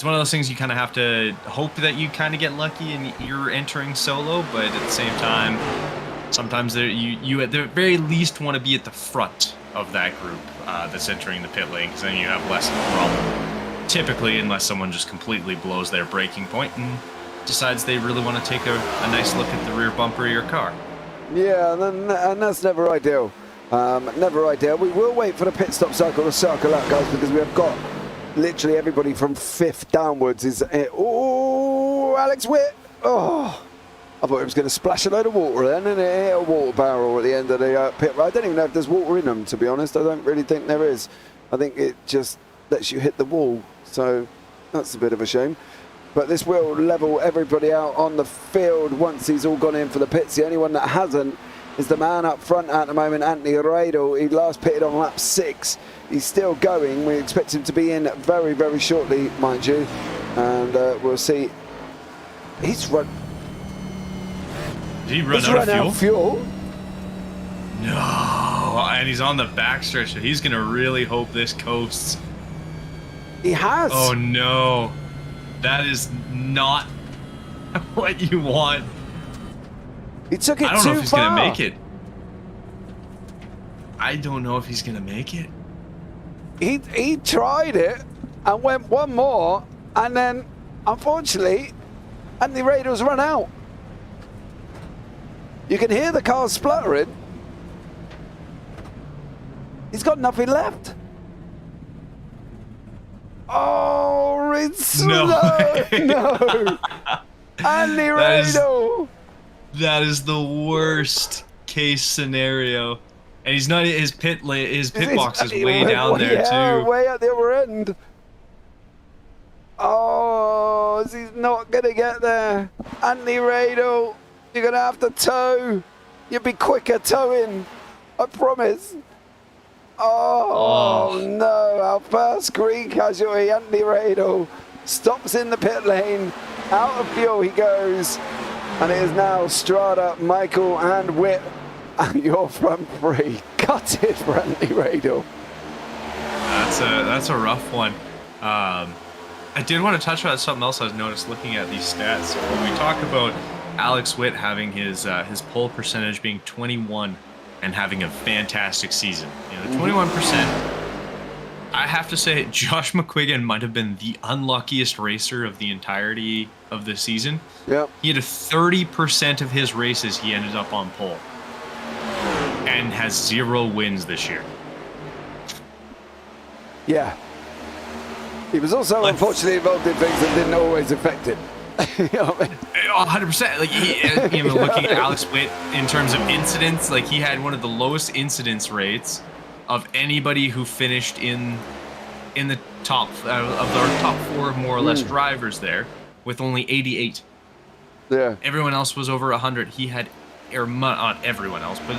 one of those things you kind of have to hope that you kind of get lucky and you're entering solo, but at the same time, sometimes you at the very least want to be at the front of that group that's entering the pit lane, because then you have less of a problem. Typically, unless someone just completely blows their braking point and decides they really want to take a nice look at the rear bumper of your car. Yeah, and that's never ideal. Never ideal. We will wait for the pit stop circle to circle out, guys, because we have got literally everybody from 5th downwards is... Oh, Alex Witt! Oh, I thought it was going to splash a load of water then, and it hit a water barrel at the end of the pit. I don't even know if there's water in them, to be honest. I don't really think there is. I think it just lets you hit the wall, so that's a bit of a shame. But this will level everybody out on the field once he's all gone in for the pits. The only one that hasn't is the man up front at the moment, Anthony Radel. He last pitted on lap 6. He's still going. We expect him to be in very, very shortly, mind you. And we'll see. He's run... Did he run out of fuel? No, and he's on the backstretch, so he's going to really hope this coasts. He has. Oh, no. That is not what you want. He took it too far. I don't know if he's going to make it. I don't know if he's going to make it. He tried it and went one more, and then, unfortunately, Anthony Radel's run out. You can hear the car spluttering. He's got nothing left. Oh, it's no. No. Andy Radel. That is the worst case scenario. And he's not, his pit box is way down there too. Way at the other end. Oh, he's not going to get there. Andy Radel, you're going to have to tow. You'll be quicker towing. I promise. Oh, no. Our first green casualty, Andy Radel, stops in the pit lane. Out of fuel he goes. And it is now Strada, Michael, and Witt. And your front three. Cut it for Andy Radel. That's a rough one. I did want to touch on something else I was noticed looking at these stats. So when we talk about Alex Witt having his pole percentage being 21 and having a fantastic season, 21%. I have to say, Josh McQuiggan might have been the unluckiest racer of the entirety of the season. Yep. He had a 30% of his races he ended up on pole, and has 0 wins this year. Yeah. He was also unfortunately involved in things that didn't always affect him. You know what I mean? 100%. Like looking at Alex Witt in terms of incidents, like he had one of the lowest incidence rates of anybody who finished in the top of our top 4 more or less drivers there, with only 88. Yeah. Everyone else was over 100. He had, or not everyone else, but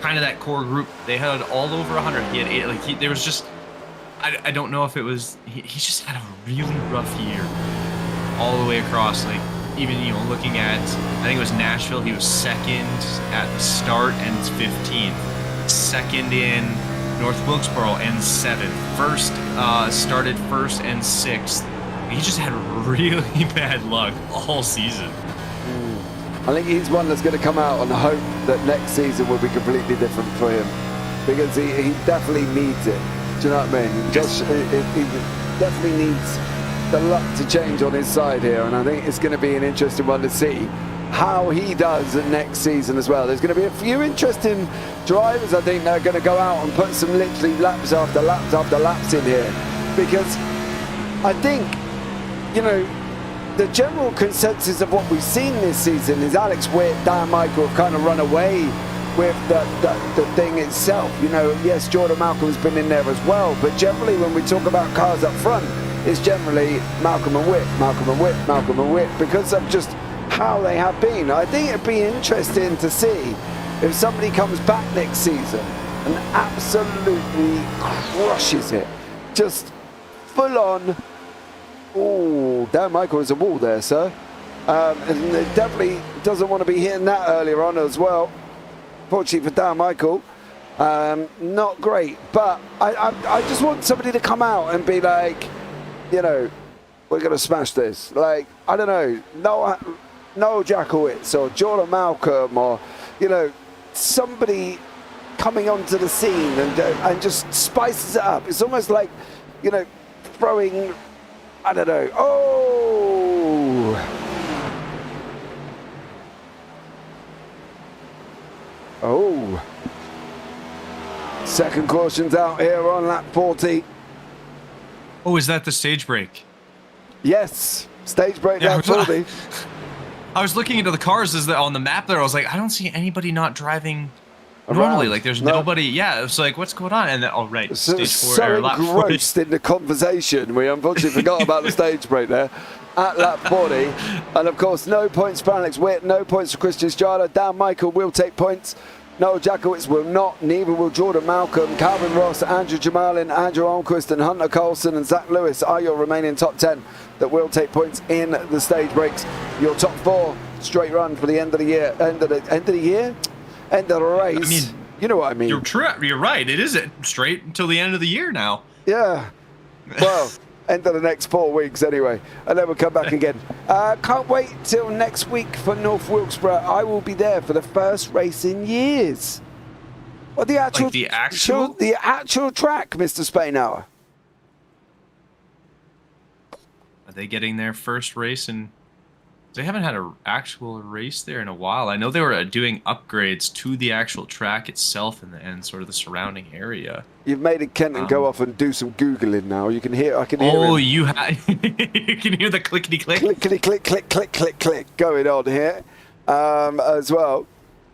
kind of that core group, they had all over 100. He had 8. Like there was just, I don't know if it was, he just had a really rough year all the way across. Like even looking at, I think it was Nashville, he was 2nd at the start and 15th. 2nd in North Wilkesboro and 7th. First started 1st and 6th. He just had really bad luck all season. I think he's one that's going to come out and hope that next season will be completely different for him, because he definitely needs it. Do you know what I mean? Josh, he definitely needs the luck to change on his side here, and I think it's going to be an interesting one to see how he does next season as well. There's going to be a few interesting drivers, I think, that are going to go out and put some literally laps after laps after laps in here, because I think, the general consensus of what we've seen this season is Alex Witt, Dan Michael have kind of run away with the thing itself. Yes, Jordan Malcolm's been in there as well, but generally when we talk about cars up front, it's generally Malcolm and Witt, Malcolm and Witt, Malcolm and Witt, because of just how they have been. I think it'd be interesting to see if somebody comes back next season and absolutely crushes it. just full on. Oh, Dan Michael is a wall there, sir. And it definitely doesn't want to be hitting that earlier on as well. Fortunately for Dan Michael, not great. But I just want somebody to come out and be like, you know, we're going to smash this. Like, I don't know, Noel Jackowitz or Jordan Malcolm or, you know, somebody coming onto the scene and just spices it up. It's almost like, you know, throwing, I don't know, Oh, second caution's out here on lap 40. Oh, is that the stage break? Yes, stage break lap 40. I was looking into the cars on the map there. I was like, I don't see anybody not driving normally. Like, there's nobody. Yeah, it was like, what's going on? And then, oh, right, stage 4 or lap 40. Engrossed in the conversation, we unfortunately forgot about the stage break there at lap 40. And of course, no points for Alex Witt, no points for Christian Strada. Dan Michael will take points. Noel Jackowitz will not, neither will Jordan Malcolm. Calvin Ross, Andrew Jamalin, Andrew Almquist and Hunter Colson and Zach Lewis are your remaining top 10 that will take points in the stage breaks. Your top 4 straight run for the end of the year. End of the race. I mean, you know what I mean. You're right. It is straight until the end of the year now. Yeah. Well, end of the next 4 weeks anyway, and then we'll come back again. Can't wait till next week for North Wilkesboro. I will be there for the first race in years. Well, the actual, like the actual track, Mr. Spainhour. Are they getting their first race and they haven't had an actual race there in a while. I know they were doing upgrades to the actual track itself and sort of the surrounding area. You've made it Kenton go off and do some Googling now. You can hear, I can hear him. You can hear the clickety-click. Clickety-click going on here as well.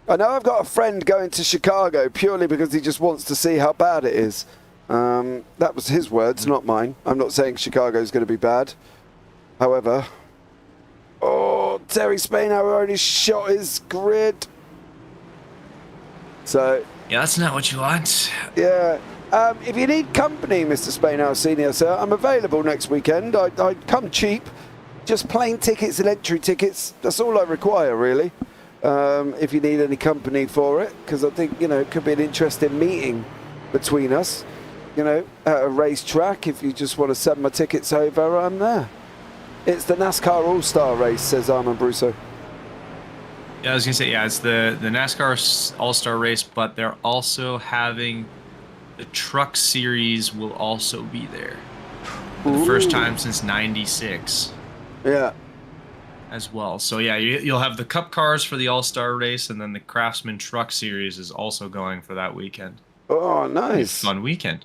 I know I've got a friend going to Chicago purely because he just wants to see how bad it is. That was his words, not mine. I'm not saying Chicago's going to be bad. However... Oh, Terry Spainhour only shot his grid. So... Yeah, that's not what you want. Yeah. If you need company, Mr. Spainhour Senior, sir, I'm available next weekend. I come cheap. Just plane tickets and entry tickets. That's all I require, really. If you need any company for it. Because I think, you know, it could be an interesting meeting between us. You know, at a racetrack. If you just want to send my tickets over, I'm there. It's the NASCAR All-Star race, says Armand Brusso. Yeah, I was going to say, yeah, it's the NASCAR All-Star race, but they're also having the Truck Series will also be there. For the first time since '96. Yeah. As well. So, yeah, you'll have the Cup cars for the All-Star race, and then the Craftsman Truck Series is also going for that weekend. Oh, nice. Fun weekend.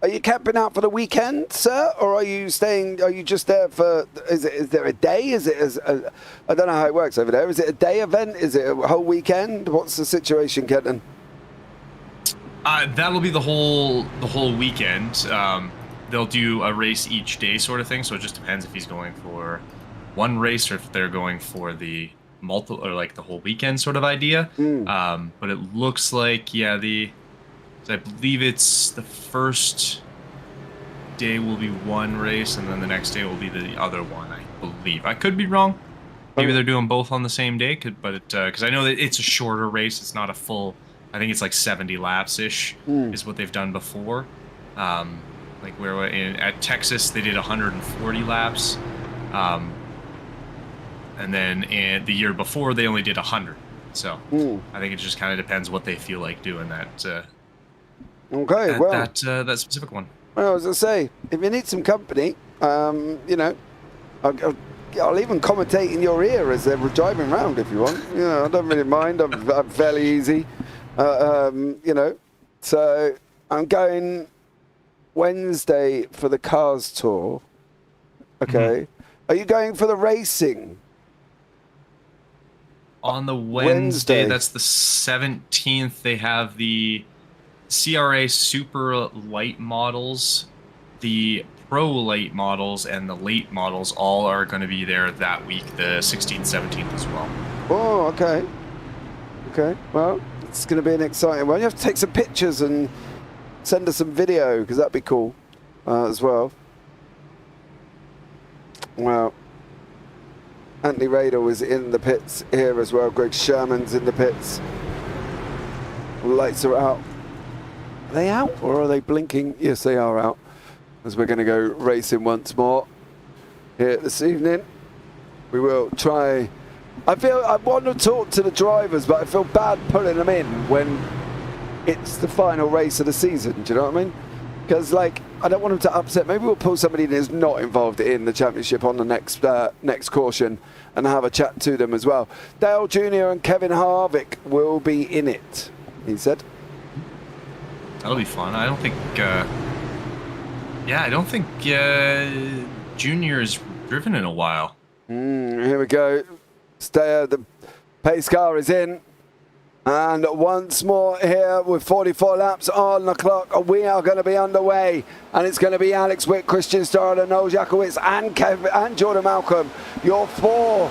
Are you camping out for the weekend, sir, or are you staying? Are you just there for? Is there a day? I don't know how it works over there. Is it a day event? Is it a whole weekend? What's the situation, Kenton? That'll be the whole weekend. They'll do a race each day, sort of thing. So it just depends if he's going for one race or if they're going for the multiple or like the whole weekend sort of idea. But it looks like I believe it's the first day will be one race, and then the next day will be the other one, I believe. I could be wrong. Maybe they're doing both on the same day, but because I know that it's a shorter race. It's not a full, I think it's like 70 laps-ish is what they've done before. Like where at Texas, they did 140 laps. And then the year before, they only did 100. So I think it just kind of depends what they feel like doing that. Okay, well, that specific one. Well, as I say, if you need some company, you know, I'll even commentate in your ear as they're driving around if you want. You know, I don't really mind. I'm fairly easy. You know, so I'm going Wednesday for the Cars Tour. Okay. Are you going for the racing? On the Wednesday, that's the 17th, they have the CRA Super Light models, the Pro Light models, and the Late models all are going to be there that week, the 16th, 17th as well. Oh, okay. Okay, well, it's going to be an exciting one. You have to take some pictures and send us some video, because that'd be cool. as well. Well, Anthony Radel is in the pits here as well. Greg Sherman's in the pits. Lights are out. Are they out or are they blinking? Yes, they are out. As we're going to go racing once more here this evening. We will try. I want to talk to the drivers, but I feel bad pulling them in when it's the final race of the season. Do you know what I mean? Because, like, I don't want them to upset. Maybe we'll pull somebody who's not involved in the championship on the next caution and have a chat to them as well. Dale Jr. and Kevin Harvick will be in it, he said. That'll be fun. I don't think. I don't think Junior has driven in a while. Here we go. The pace car is in. And once more here with 44 laps on the clock, we are going to be underway. And it's going to be Alex Witt, Christian Starler, Noel Jakowitz and Jordan Malcolm. Your four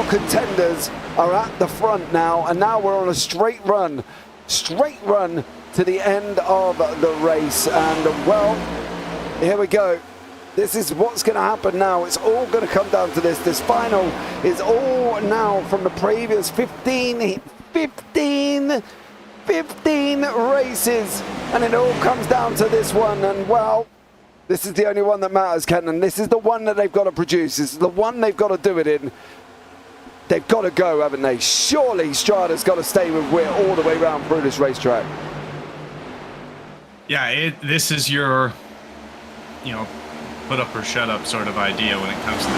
contenders are at the front now. And now we're on a straight run to the end of the race. And, well, here we go. This is what's going to happen now. It's all going to come down to this. This final is all now from the previous 15 races, and it all comes down to this one. And, well, this is the only one that matters, Kenton. This is the one that they've got to produce. This is the one they've got to do it in. They've got to go, haven't they? Surely Strada's got to stay with Witt all the way around through this racetrack. Yeah, this is your, put up or shut up sort of idea when it comes to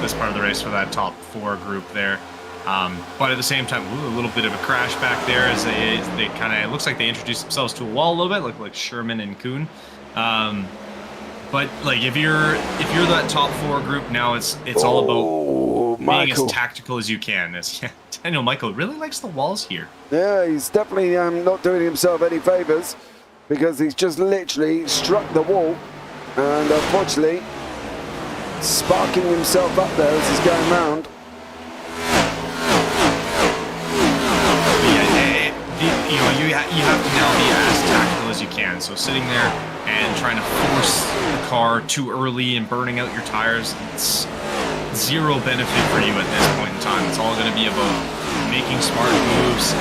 this part of the race for that top four group there. But at the same time, a little bit of a crash back there as they kind of, it looks like they introduced themselves to a wall a little bit, like Sherman and Kuhn. But like if you're that top four group now, it's all about being as tactical as you can. I know Michael really likes the walls here. Yeah, he's definitely not doing himself any favors because he's just literally struck the wall and unfortunately sparking himself up there as he's going round. You have to now be as tactical as you can. So sitting there and trying to force the car too early and burning out your tires, it's zero benefit for you at this point in time. It's all going to be about making smart moves,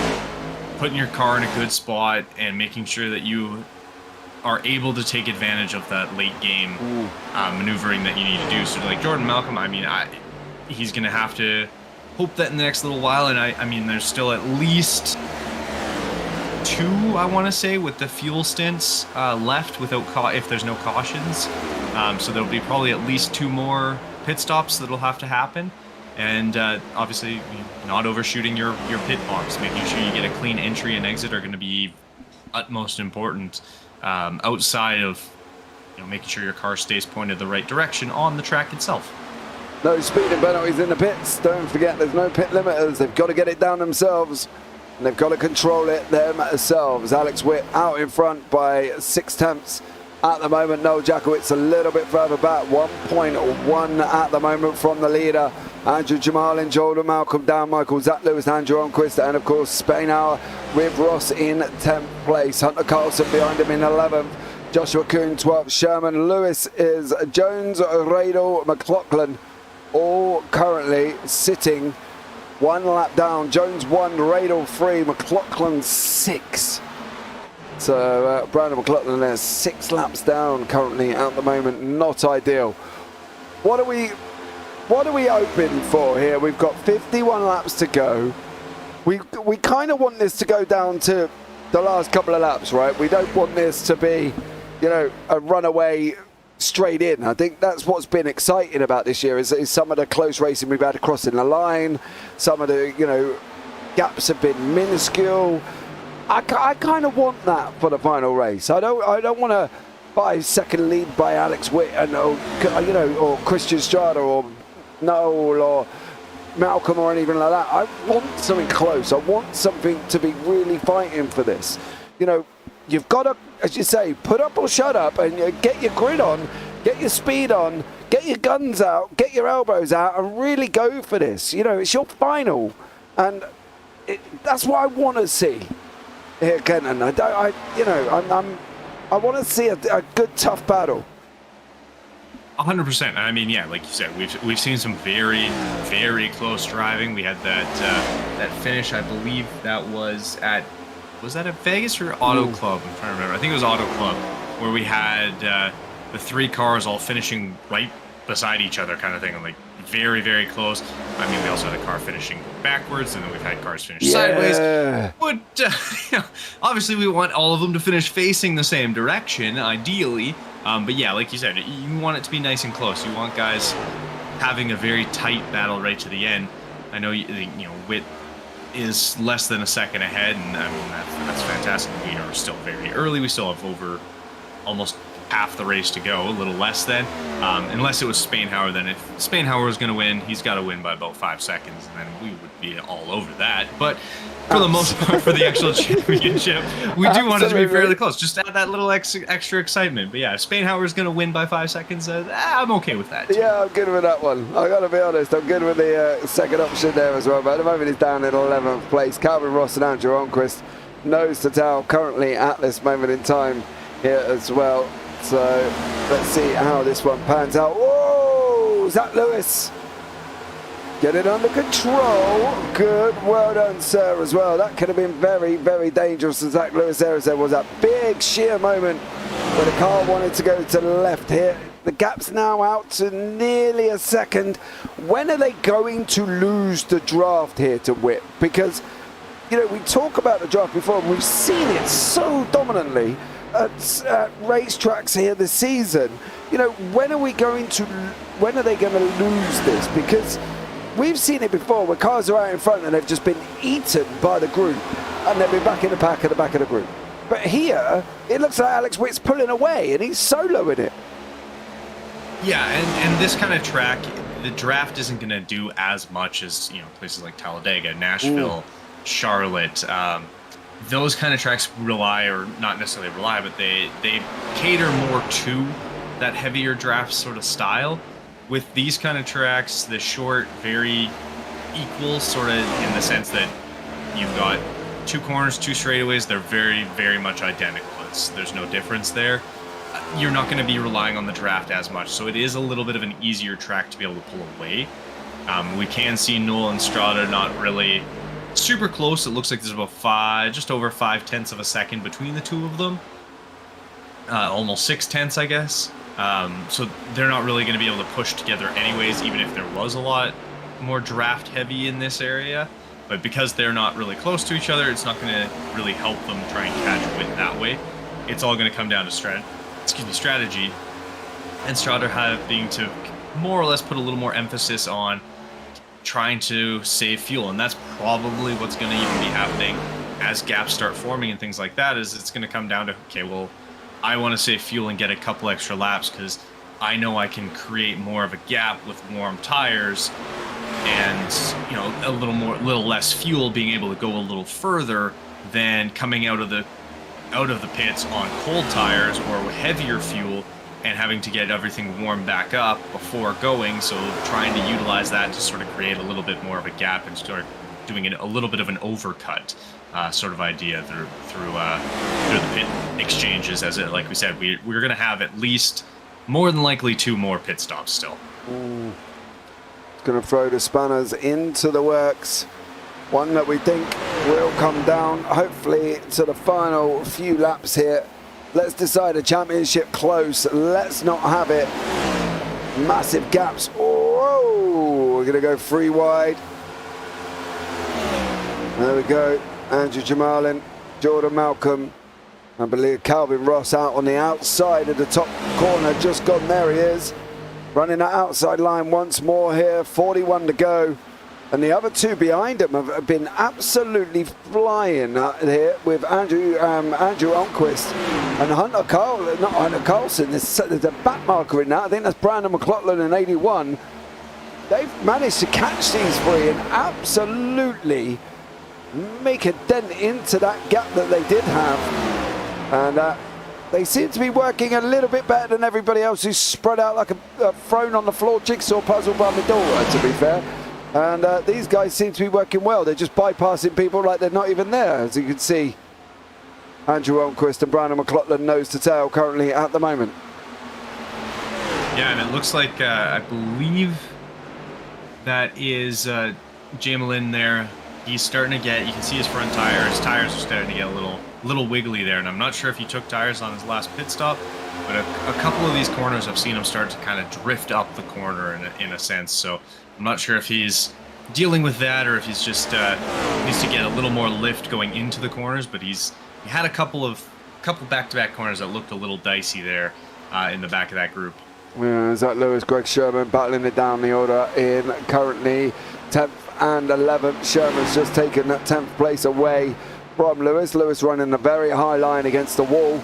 putting your car in a good spot, and making sure that you are able to take advantage of that late game maneuvering that you need to do. So like Jordan Malcolm, he's going to have to hope that in the next little while, and there's still at least two, I want to say, with the fuel stints left without if there's no cautions. So there'll be probably at least two more pit stops that'll have to happen. And obviously, not overshooting your pit box, making sure you get a clean entry and exit are going to be utmost important. Outside of making sure your car stays pointed the right direction on the track itself. No speeding penalties in the pits. Don't forget, there's no pit limiters. They've got to get it down themselves. And they've got to control it themselves. Alex Witt out in front by 6 tenths at the moment. Noel Jakowitz a little bit further back. 1.1 at the moment from the leader. Andrew Jamal and Jordan Malcolm down. Michael Zach Lewis, Andrew Onquist, and of course Spainhour with Ross in 10th place. Hunter Carlson behind him in 11th. Joshua Kuhn 12th. Sherman Lewis is Jones, Radel, McLaughlin all currently sitting 1 lap down. Jones 1, Radel 3, McLaughlin 6. So Brandon McLaughlin there 6 laps down currently at the moment. Not ideal. What are we hoping for here? We've got 51 laps to go. We kind of want this to go down to the last couple of laps, right? We don't want this to be, a runaway straight in. I think that's what's been exciting about this year is some of the close racing we've had crossing the line. Some of the, gaps have been minuscule. I kind of want that for the final race. I don't want a 5-second lead by Alex Witt and or Christian Strada or Noel or Malcolm or anything like that. I want something close. I want something to be really fighting for this. You've got to, as you say, put up or shut up and get your grid on, get your speed on, get your guns out, get your elbows out and really go for this. It's your final. And that's what I want to see here, Kenton. I'm I want to see a good, tough battle. 100%. I mean, yeah, like you said, we've seen some very, very close driving. We had that finish, I believe that was that at Vegas or Auto Club? I'm trying to remember. I think it was Auto Club, where we had the 3 cars all finishing right beside each other, kind of thing. Like very, very close. I mean, we also had a car finishing backwards, and then we've had cars finish sideways. But obviously, we want all of them to finish facing the same direction, ideally. But yeah, like you said, you want it to be nice and close. You want guys having a very tight battle right to the end. I know, Witt is less than a second ahead, and I mean, that's fantastic. We are still very early. We still have over almost half the race to go, a little less than. Unless it was Spainhauer, then if Spainhauer was going to win, he's got to win by about 5 seconds, and then we would be all over that. But for the most part, for the actual championship, we do want it to be fairly close. Just add that little extra excitement. But yeah, if Spainhauer is going to win by 5 seconds, I'm okay with that. Yeah, I'm good with that one. I got to be honest, I'm good with the second option there as well. But at the moment, he's down in 11th place. Calvin Ross and Andrew Onquist nose to tail currently at this moment in time here as well. So let's see how this one pans out. Whoa, Zach Lewis. Get it under control. Good. Well done, sir, as well. That could have been very, very dangerous for Zach Lewis there, as there was a big sheer moment where the car wanted to go to the left here. The gap's now out to nearly a second. When are they going to lose the draft here to Witt? Because, we talk about the draft before, and we've seen it so dominantly at racetracks here this season. When are they going to lose this? Because we've seen it before where cars are out in front and they've just been eaten by the group, and they've been back in the pack at the back of the group. But here, it looks like Alex Witt's pulling away and he's soloing it. Yeah, and this kind of track, the draft isn't going to do as much as places like Talladega, Nashville, Charlotte. Those kind of tracks rely, or not necessarily rely, but they cater more to that heavier draft sort of style. With these kind of tracks, the short, very equal, sort of in the sense that you've got 2 corners, 2 straightaways. They're very, very much identical. There's no difference there. You're not going to be relying on the draft as much, so it is a little bit of an easier track to be able to pull away. We can see Noel and Strada not really super close. It looks like there's about just over 5/10 of a second between the two of them. Almost 6/10, I guess. So they're not really going to be able to push together anyways, even if there was a lot more draft heavy in this area. But because they're not really close to each other, it's not going to really help them try and catch Witt that way. It's all going to come down to strategy, and Strada having to more or less put a little more emphasis on trying to save fuel, and that's probably what's going to even be happening as gaps start forming and things like that. Is it's going to come down to, okay, well, I want to save fuel and get a couple extra laps because I know I can create more of a gap with warm tires, and a little less fuel, being able to go a little further than coming out of the pits on cold tires or with heavier fuel and having to get everything warmed back up before going. So trying to utilize that to sort of create a little bit more of a gap and start doing a little bit of an overcut sort of idea through the pit exchanges. Like we said, we're going to have at least more than likely 2 more pit stops still. It's going to throw the spanners into the works. One that we think will come down, hopefully, to the final few laps here. Let's decide a championship close. Let's not have it massive gaps. Whoa, we're going to go 3 wide. There we go. Andrew Jamalin, Jordan Malcolm. I believe Calvin Ross out on the outside of the top corner. Just gone, there he is. Running that outside line once more here. 41 to go. And the other 2 behind him have been absolutely flying here with Andrew Onquist and Hunter Carlson. There's a back marker in that. I think that's Brandon McLaughlin in 81. They've managed to catch these 3 and absolutely make a dent into that gap that they did have. And they seem to be working a little bit better than everybody else who's spread out like a thrown on the floor jigsaw puzzle by the door, to be fair. And these guys seem to be working well. They're just bypassing people like they're not even there, as you can see. Andrew Elmquist and Brandon McLaughlin nose to tail currently at the moment. Yeah, and it looks like I believe that is Jamelin there. He's starting to get, you can see his front tire. His tires are starting to get a little wiggly there, and I'm not sure if he took tires on his last pit stop, but a couple of these corners I've seen him start to kind of drift up the corner in a sense. So I'm not sure if he's dealing with that or if he's just needs to get a little more lift going into the corners. But he had a couple back-to-back corners that looked a little dicey there in the back of that group. Yeah, Zach Lewis, Greg Sherman battling it down the order in currently 10th and 11th. Sherman's just taken that 10th place away from Lewis. Lewis running a very high line against the wall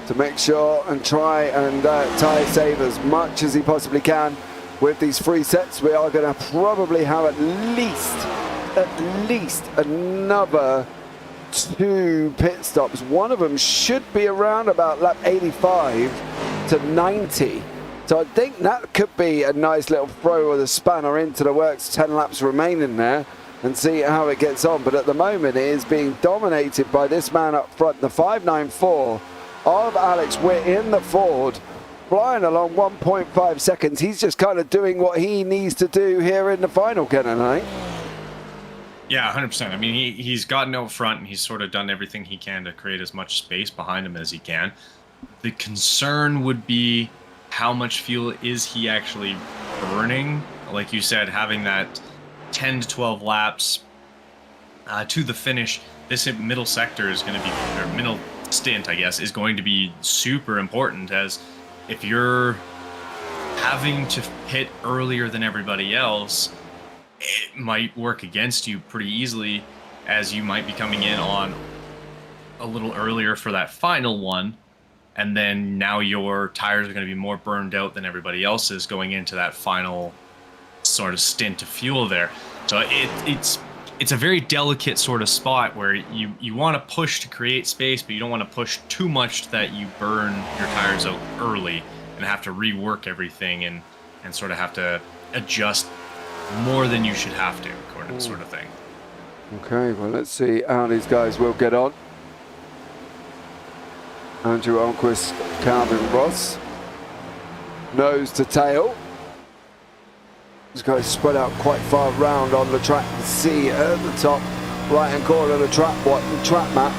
to make sure and try and tie save as much as he possibly can. With these free sets, we are going to probably have at least another 2 pit stops. One of them should be around about lap 85 to 90. So I think that could be a nice little throw of the spanner into the works. 10 laps remaining there and see how it gets on. But at the moment it is being dominated by this man up front, the 594 of Alex Witt in the Ford, flying along 1.5 seconds. He's just kind of doing what he needs to do here in the final, Kenton, I think. Yeah, 100%. I mean, he's gotten out front and he's sort of done everything he can to create as much space behind him as he can. The concern would be how much fuel is he actually burning? Like you said, having that 10 to 12 laps to the finish, this middle sector is going to be, or middle stint, I guess, is going to be super important, as if you're having to pit earlier than everybody else, it might work against you pretty easily, as you might be coming in on a little earlier for that final one. And then now your tires are going to be more burned out than everybody else's going into that final sort of stint of fuel there. So it's a very delicate sort of spot where you want to push to create space, but you don't want to push too much that you burn your tires out early and have to rework everything and sort of have to adjust more than you should have to, according to sort of thing. Okay, well, let's see how these guys will get on. Andrew Elmquist, Calvin Ross, nose to tail. These guys spread out quite far round on the track. You see at the top right hand corner of the track map.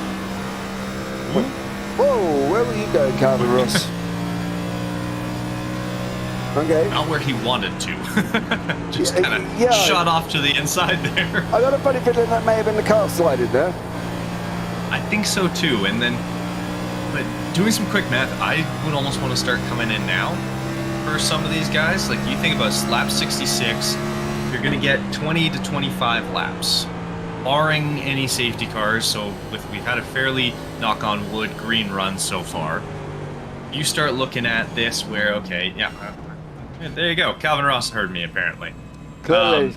Whoa, where were you going, Calvin Ross? Okay. Not where he wanted to. Just kind of shot off to the inside there. I got a funny feeling that may have been the car sliding there. I think so too. And then, but doing some quick math, I would almost want to start coming in now for some of these guys. Like, you think about lap 66, you're going to get 20 to 25 laps, barring any safety cars. So we've had a fairly, knock on wood, green run so far. You start looking at this where, okay, yeah, there you go. Calvin Ross heard me, apparently. Clearly.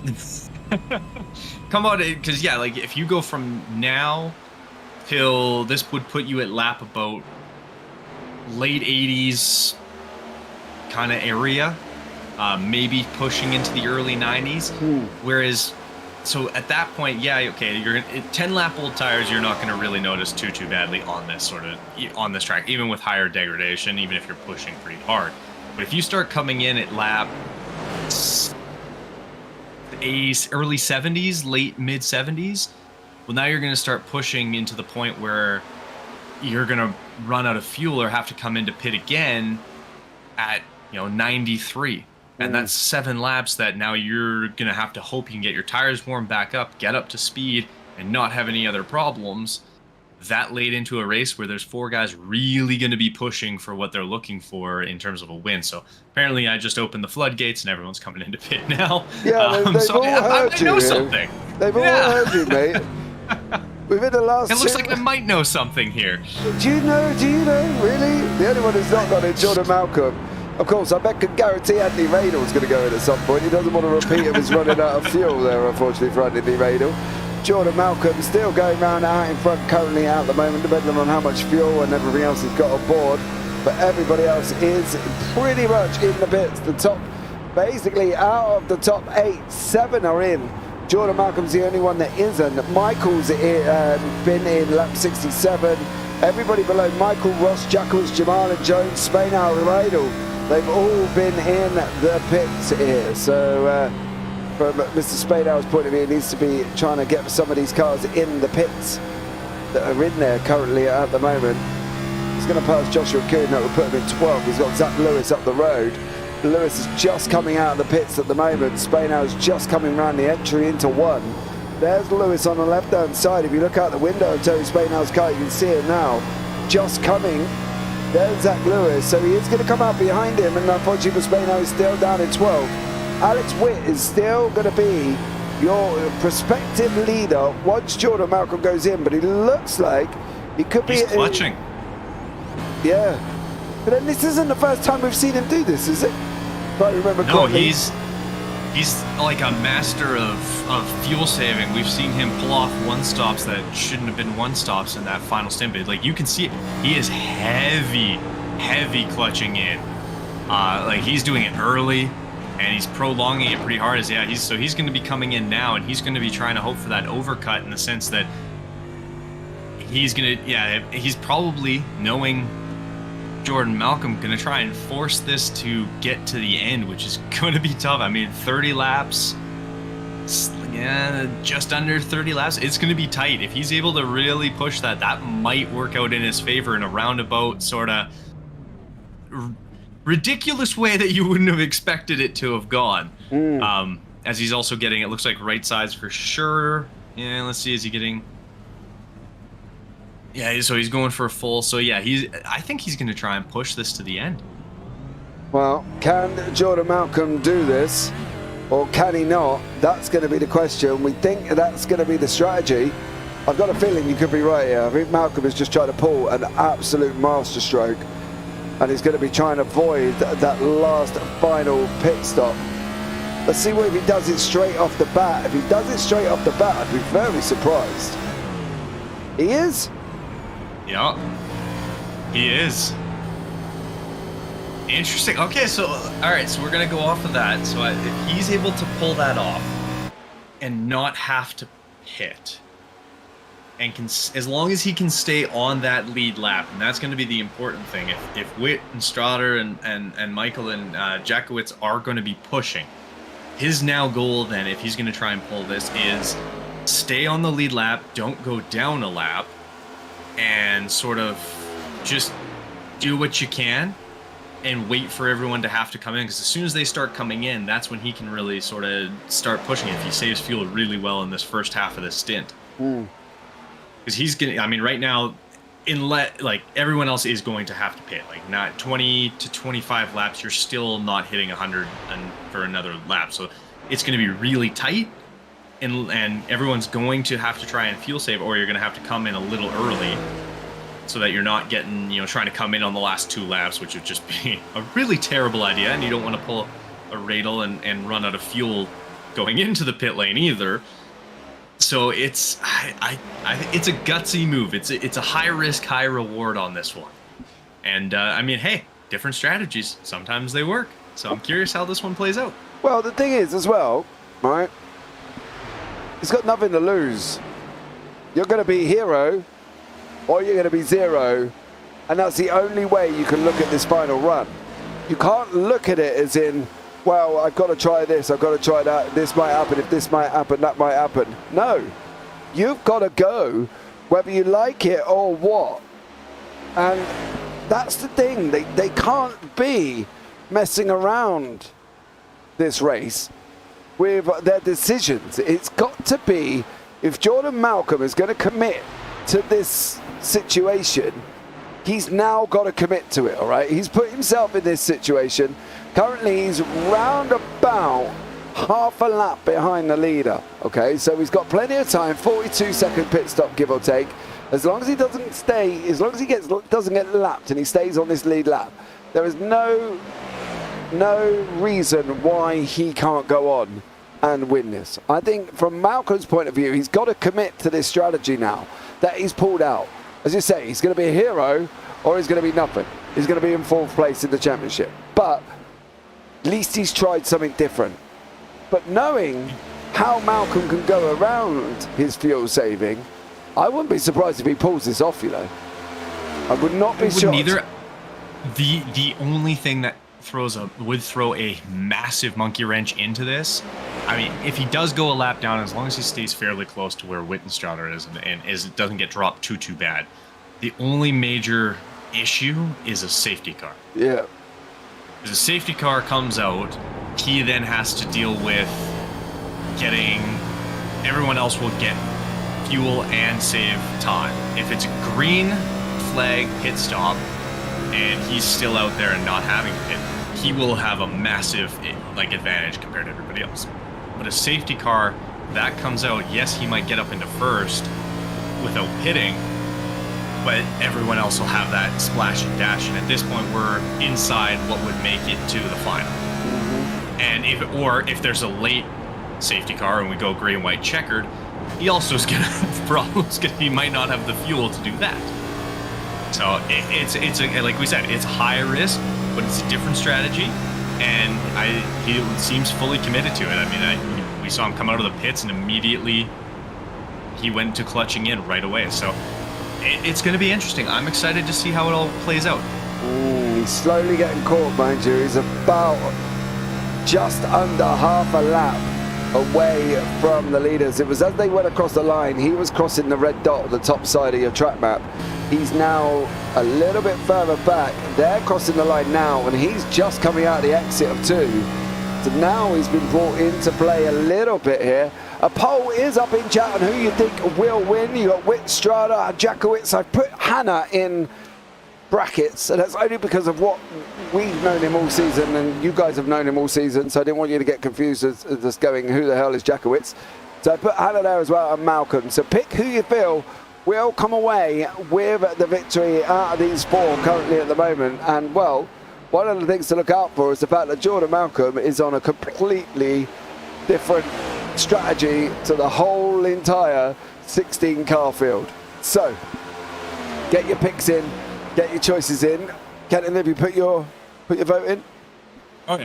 Come on, because, yeah, like, if you go from now till this would put you at lap about late 80s kind of area, maybe pushing into the early 90s. Whereas, so at that point, yeah, okay, you're 10 lap old tires, you're not going to really notice too badly on this track, even with higher degradation, even if you're pushing pretty hard. But if you start coming in at lap early 70s, late mid 70s, well, now you're going to start pushing into the point where you're going to run out of fuel or have to come into pit again at 93. And that's 7 laps that now you're going to have to hope you can get your tires warmed back up, get up to speed, and not have any other problems that late into a race where there's 4 guys really going to be pushing for what they're looking for in terms of a win. So apparently I just opened the floodgates and everyone's coming into pit now. Yeah, they've so all heard you. I know something. They've all heard you, mate. Within the last it looks like I might know something here. Do you know, really? The only one who's not got it, Jordan Malcolm. Of course, I bet could guarantee Andy Radle's going to go in at some point. He doesn't want to repeat of his running out of fuel there, unfortunately, for Andy Radle. Jordan Malcolm still going round out in front currently at the moment, depending on how much fuel and everything else he's got on board. But everybody else is pretty much in the pits. The top, basically out of the top 8, 7 are in. Jordan Malcolm's the only one that isn't. Michael's been in lap 67. Everybody below Michael, Ross, Jackals, Jamal and Jones, Spain, Al-Raidal, they've all been in the pits here. So from Mr. Spadow's point of view, he needs to be trying to get some of these cars in the pits that are in there currently at the moment. He's going to pass Joshua Kuhn, that will put him in 12. He's got Zach Lewis up the road. Lewis is just coming out of the pits at the moment. Spadow's just coming around the entry into 1. There's Lewis on the left-hand side. If you look out the window of Tony Spadow's car, you can see him now. Just coming. There's Zach Lewis. So he is going to come out behind him, and unfortunately for Spano is still down in 12. Alex Witt is still going to be your prospective leader once Jordan Malcolm goes in, but it looks like he could be... He's clutching. Yeah. But then this isn't the first time we've seen him do this, is it? If I remember No, correctly. he's like a master of fuel saving. We've seen him pull off one-stops that shouldn't have been one-stops in that final stint. But like you can see, he is heavy clutching in. Like he's doing it early, and he's prolonging it pretty hard. He's going to be coming in now, and he's going to be trying to hope for that overcut in the sense that he's probably knowing Jordan Malcolm going to try and force this to get to the end, which is going to be tough. I mean, 30 laps, just under 30 laps. It's going to be tight. If he's able to really push that, that might work out in his favor in a roundabout sort of ridiculous way that you wouldn't have expected it to have gone. As he's also getting, it looks like right sides for sure. Yeah, let's see, is he getting... Yeah, so he's going for a full. So yeah, I think he's going to try and push this to the end. Well, can Jordan Malcolm do this, or can he not? That's going to be the question. We think that's going to be the strategy. I've got a feeling you could be right here. I think Malcolm is just trying to pull an absolute masterstroke, and he's going to be trying to avoid that last final pit stop. Let's see what if he does it straight off the bat. If he does it straight off the bat, I'd be very surprised. He is? Yeah, he is. Interesting. Okay, so all right, so we're gonna go off of that. So if he's able to pull that off and not have to pit, and as long as he can stay on that lead lap, and that's going to be the important thing. If Witt and Strader and Michael and Jackowitz are going to be pushing, his now goal then, if he's going to try and pull this, is stay on the lead lap, don't go down a lap, and sort of just do what you can and wait for everyone to have to come in, because as soon as they start coming in, that's when he can really sort of start pushing it if he saves fuel really well in this first half of the stint. Because he's getting, I mean, right now, like everyone else is going to have to pit, like not 20 to 25 laps, you're still not hitting 100 for another lap, so it's going to be really tight. And everyone's going to have to try and fuel save, or you're going to have to come in a little early so that you're not getting, trying to come in on the last 2 laps, which would just be a really terrible idea. And you don't want to pull a radle and run out of fuel going into the pit lane either. So it's it's a gutsy move. It's a high risk, high reward on this one. And I mean, hey, different strategies. Sometimes they work. So I'm curious how this one plays out. Well, the thing is as well, right? He's got nothing to lose. You're going to be hero, or you're going to be zero, and that's the only way you can look at this final run. You can't look at it as in, well, I've got to try this, I've got to try that, this might happen, if this might happen, that might happen. No, you've got to go, whether you like it or what. And that's the thing, they can't be messing around this race with their decisions. It's got to be, if Jordan Malcolm is going to commit to this situation, he's now got to commit to it, all right? He's put himself in this situation. Currently, he's round about half a lap behind the leader, okay? So he's got plenty of time, 42-second pit stop, give or take. As long as he doesn't stay, as long as he doesn't get lapped and he stays on this lead lap, there is no reason why he can't go on and win this. I think from Malcolm's point of view, he's got to commit to this strategy now that he's pulled out. As you say, he's going to be a hero or he's going to be nothing. He's going to be in 4th place in the championship. But at least he's tried something different. But knowing how Malcolm can go around his fuel saving, I wouldn't be surprised if he pulls this off, I would not be shocked. Neither. The only thing that would throw a massive monkey wrench into this, I mean, if he does go a lap down, as long as he stays fairly close to where Wittenstrader is and it doesn't get dropped too bad, the only major issue is a safety car. Yeah. If a safety car comes out, he then has to deal with everyone else will get fuel and save time. If it's a green flag pit stop and he's still out there and not having pit, he will have a massive advantage compared to everybody else. But a safety car that comes out, yes, he might get up into first without pitting, but everyone else will have that splash and dash, and at this point we're inside what would make it to the final. And if there's a late safety car and we go green, white, checkered, he also is gonna have problems because he might not have the fuel to do that. So it's like we said, it's high risk, but it's a different strategy, and he seems fully committed to it. I mean, we saw him come out of the pits and immediately he went to clutching in right away. So it's going to be interesting. I'm excited to see how it all plays out. He's slowly getting caught, mind you. He's about just under half a lap away from the leaders. It was as they went across the line, he was crossing the red dot on the top side of your track map. He's now a little bit further back. They're crossing the line now, and he's just coming out the exit of 2. So now he's been brought into play a little bit here. A poll is up in chat on who you think will win. You got Wittenstrader, Jakowitz. I've put Hannah in brackets, and that's only because of what we've known him all season, and you guys have known him all season, so I didn't want you to get confused as just going, who the hell is Jakowitz? So I put Hannah there as well, and Malcolm. So pick who you feel will come away with the victory out of these 4 currently at the moment. And, well, one of the things to look out for is the fact that Jordan Malcolm is on a completely different strategy to the whole entire 16 car field. So, get your picks in, get your choices in. Kenton, have you put your vote in? Oh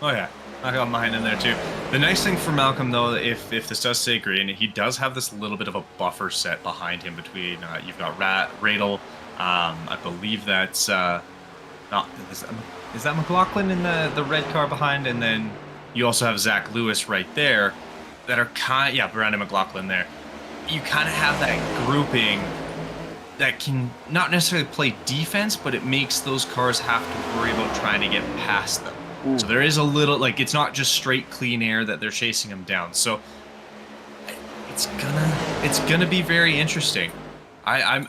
yeah. I got mine in there too. The nice thing for Malcolm, though, if this does say green, he does have this little bit of a buffer set behind him between, you've got Radel, I believe that's, is that McLaughlin in the red car behind? And then you also have Zach Lewis right there that are Brandon McLaughlin there. You kind of have that grouping that can not necessarily play defense, but it makes those cars have to worry about trying to get past them. So there is a little, it's not just straight clean air that they're chasing them down. So it's gonna be very interesting. I'm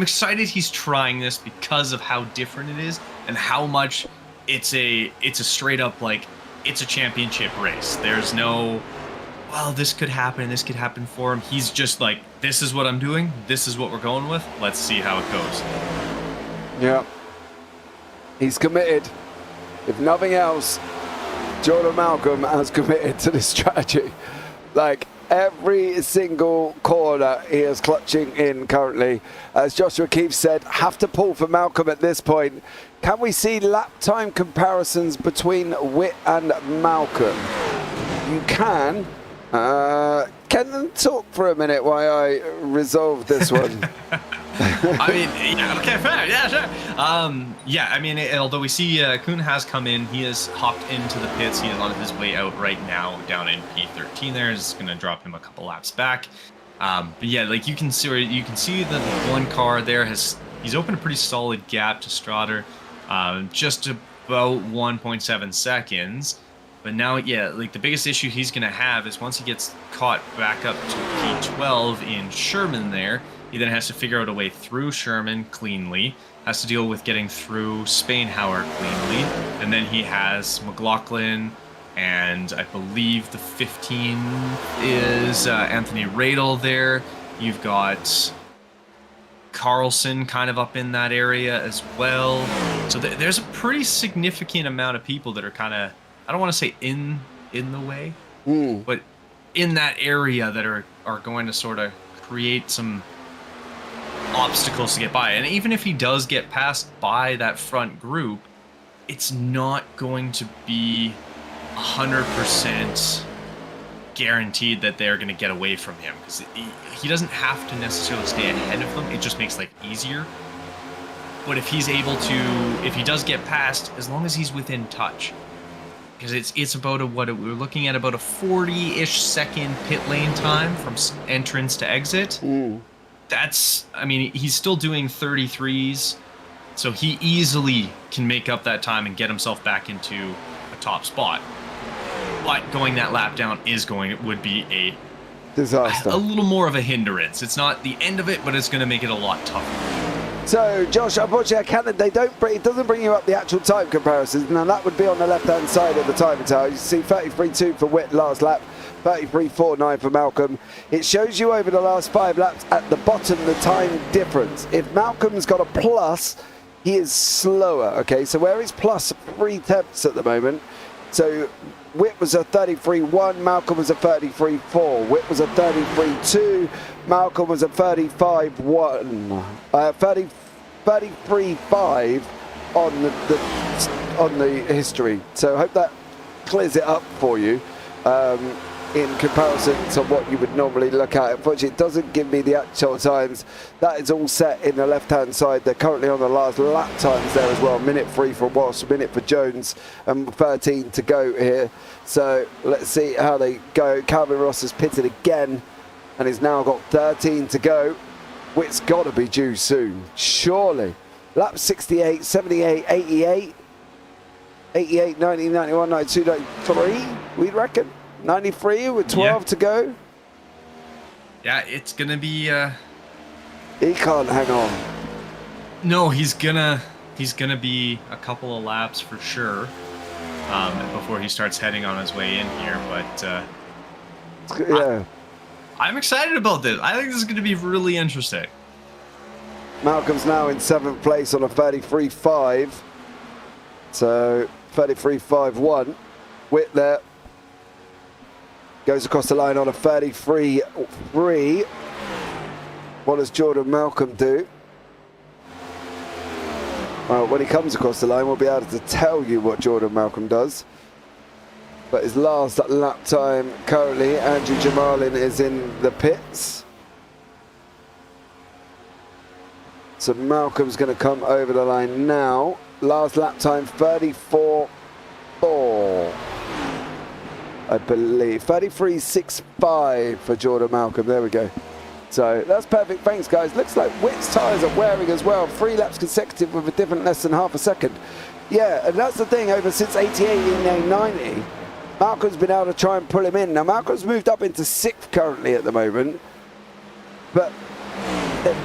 excited he's trying this because of how different it is and how much it's a straight up it's a championship race. There's no, well, this could happen for him. He's just this is what I'm doing. This is what we're going with. Let's see how it goes. Yeah. He's committed. If nothing else, Jordan Malcolm has committed to this strategy. Every single corner he is clutching in currently. As Joshua Keefe said, have to pull for Malcolm at this point. Can we see lap time comparisons between Witt and Malcolm? You can. Kenton, talk for a minute while I resolve this one. I mean, yeah, okay, fair, yeah, sure. Although we see Kuhn has come in, he has hopped into the pits. He is on his way out right now, down in P13. There is going to drop him a couple laps back. But yeah, you can see that the one car there he's opened a pretty solid gap to Strader, just about 1.7 seconds. But now, yeah, the biggest issue he's going to have is once he gets caught back up to P12 in Sherman there, he then has to figure out a way through Sherman cleanly, has to deal with getting through Spainhauer cleanly, and then he has McLaughlin, and I believe the 15 is Anthony Radel there. You've got Carlson kind of up in that area as well. So there's a pretty significant amount of people that are kind of, I don't want to say in the way, but in that area that are going to sort of create some obstacles to get by. And even if he does get passed by that front group, it's not going to be 100% guaranteed that they're going to get away from him, because he doesn't have to necessarily stay ahead of them. It just makes life easier. But if he's able to, if he does get past, as long as he's within touch, because it's about we're looking at about a 40-ish second pit lane time from entrance to exit. That's, I mean, he's still doing 33s, so he easily can make up that time and get himself back into a top spot. But going that lap down would be a disaster. A little more of a hindrance. It's not the end of it, but it's going to make it a lot tougher. So, Josh, unfortunately, it doesn't bring you up the actual time comparisons. Now, that would be on the left-hand side of the timing tower. You see 33.2 for Whit last lap, 33.49 for Malcolm. It shows you over the last 5 laps at the bottom the time difference. If Malcolm's got a plus, he is slower, okay? So where he's plus 3 tenths at the moment. So Whit was a 33.1, Malcolm was a 33.4. Whit was a 33.2, Malcolm was a 35.1. 33.5 on the history. So I hope that clears it up for you. In comparison to what you would normally look at. Unfortunately, it doesn't give me the actual times. That is all set in the left-hand side. They're currently on the last lap times there as well. Minute 3 for Walsh, minute for Jones, and 13 to go here. So let's see how they go. Calvin Ross has pitted again, and he's now got 13 to go. Whit's got to be due soon, surely. Lap 68, 78, 88, 88, 90, 91, 92, 93, we'd reckon. 93 with 12 to go. Yeah, it's gonna be. He can't hang on. No, he's gonna be a couple of laps for sure before he starts heading on his way in here. But yeah, I'm excited about this. I think this is gonna be really interesting. Malcolm's now in 7th place on a 33.5. So 33.51. Whit there. Goes across the line on a 33.3. What does Jordan Malcolm do? Well, when he comes across the line, we'll be able to tell you what Jordan Malcolm does. But his last lap time currently, Andrew Jamalin is in the pits. So Malcolm's going to come over the line now. Last lap time, 34.4. I believe 33.65 for Jordan Malcolm. There we go. So that's perfect. Thanks, guys. Looks like Whit's tyres are wearing as well. 3 laps consecutive with a different less than half a second. Yeah, and that's the thing. Over since 88 in 90, Malcolm's been able to try and pull him in. Now Malcolm's moved up into 6th currently at the moment, but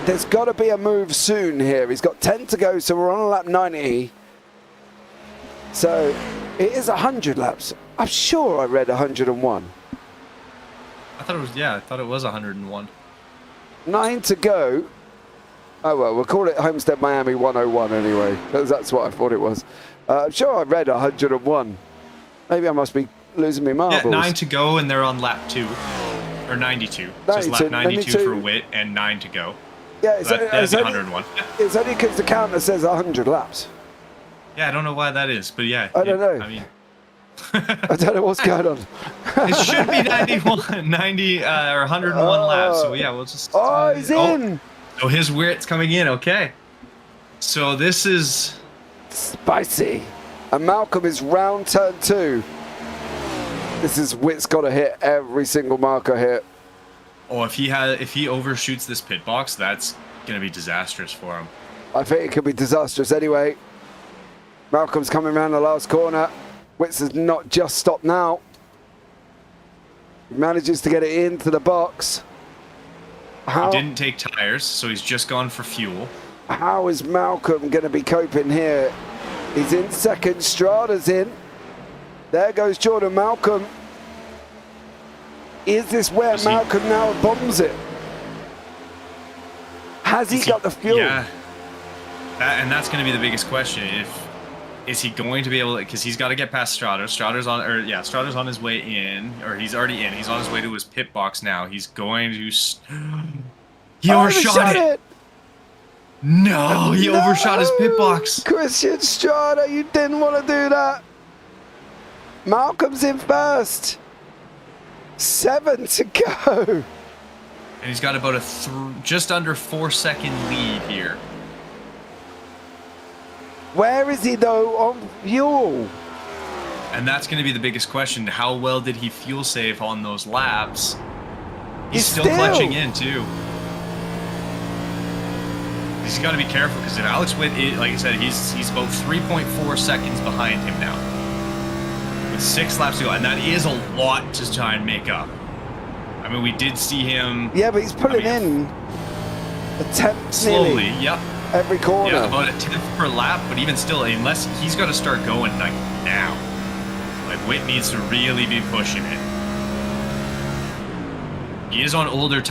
there's got to be a move soon here. He's got 10 to go, so we're on lap 90. So it is 100 laps. I'm sure I read 101. I thought it was 101. 9 to go. Oh well, we'll call it Homestead Miami 101 anyway, because that's what I thought it was. I'm sure I read 101. Maybe I must be losing my marbles. Yeah, 9 to go, and they're on lap 2. Or 92. So it's lap 92 for Whit and 9 to go. Yeah, so that's 101. It's only because the counter says 100 laps. Yeah, I don't know why that is, but yeah. I don't know. I mean, I don't know what's going on. It should be 90 or 101 laps. So yeah, we'll just. Oh, he's in. So his Whit's coming in. Okay. So this is spicy. And Malcolm is round turn 2. This is Whit's got to hit every single marker here. Oh, if he overshoots this pit box, that's gonna be disastrous for him. I think it could be disastrous anyway. Malcolm's coming around the last corner. Whit's has not just stopped now. He manages to get it into the box. He didn't take tires, so he's just gone for fuel. How is Malcolm going to be coping here? He's in 2nd. Strada's in. There goes Jordan Malcolm. Is this where Malcolm now bombs it? Has he got the fuel? Yeah. And that's going to be the biggest question. Is he going to be able to, because he's got to get past Strada. Strada's on his way in, or he's already in. He's on his way to his pit box now. He's going to, he overshot it. No, he overshot his pit box. Christian Strada, you didn't want to do that. Malcolm's in 1st. 7 to go. And he's got about a just under 4-second lead here. Where is he though on fuel? And that's going to be the biggest question. How well did he fuel save on those laps? He's still clutching in too. He's got to be careful because if Alex Witt, like I said, he's about 3.4 seconds behind him now. With 6 laps to go, and that is a lot to try and make up. I mean, we did see him. Yeah, but he's pulling in a tenth slowly. nearly Yep. every corner. Yeah, about a 10th per lap, but even still, unless he's got to start going like now. Like Witt needs to really be pushing it. He is on older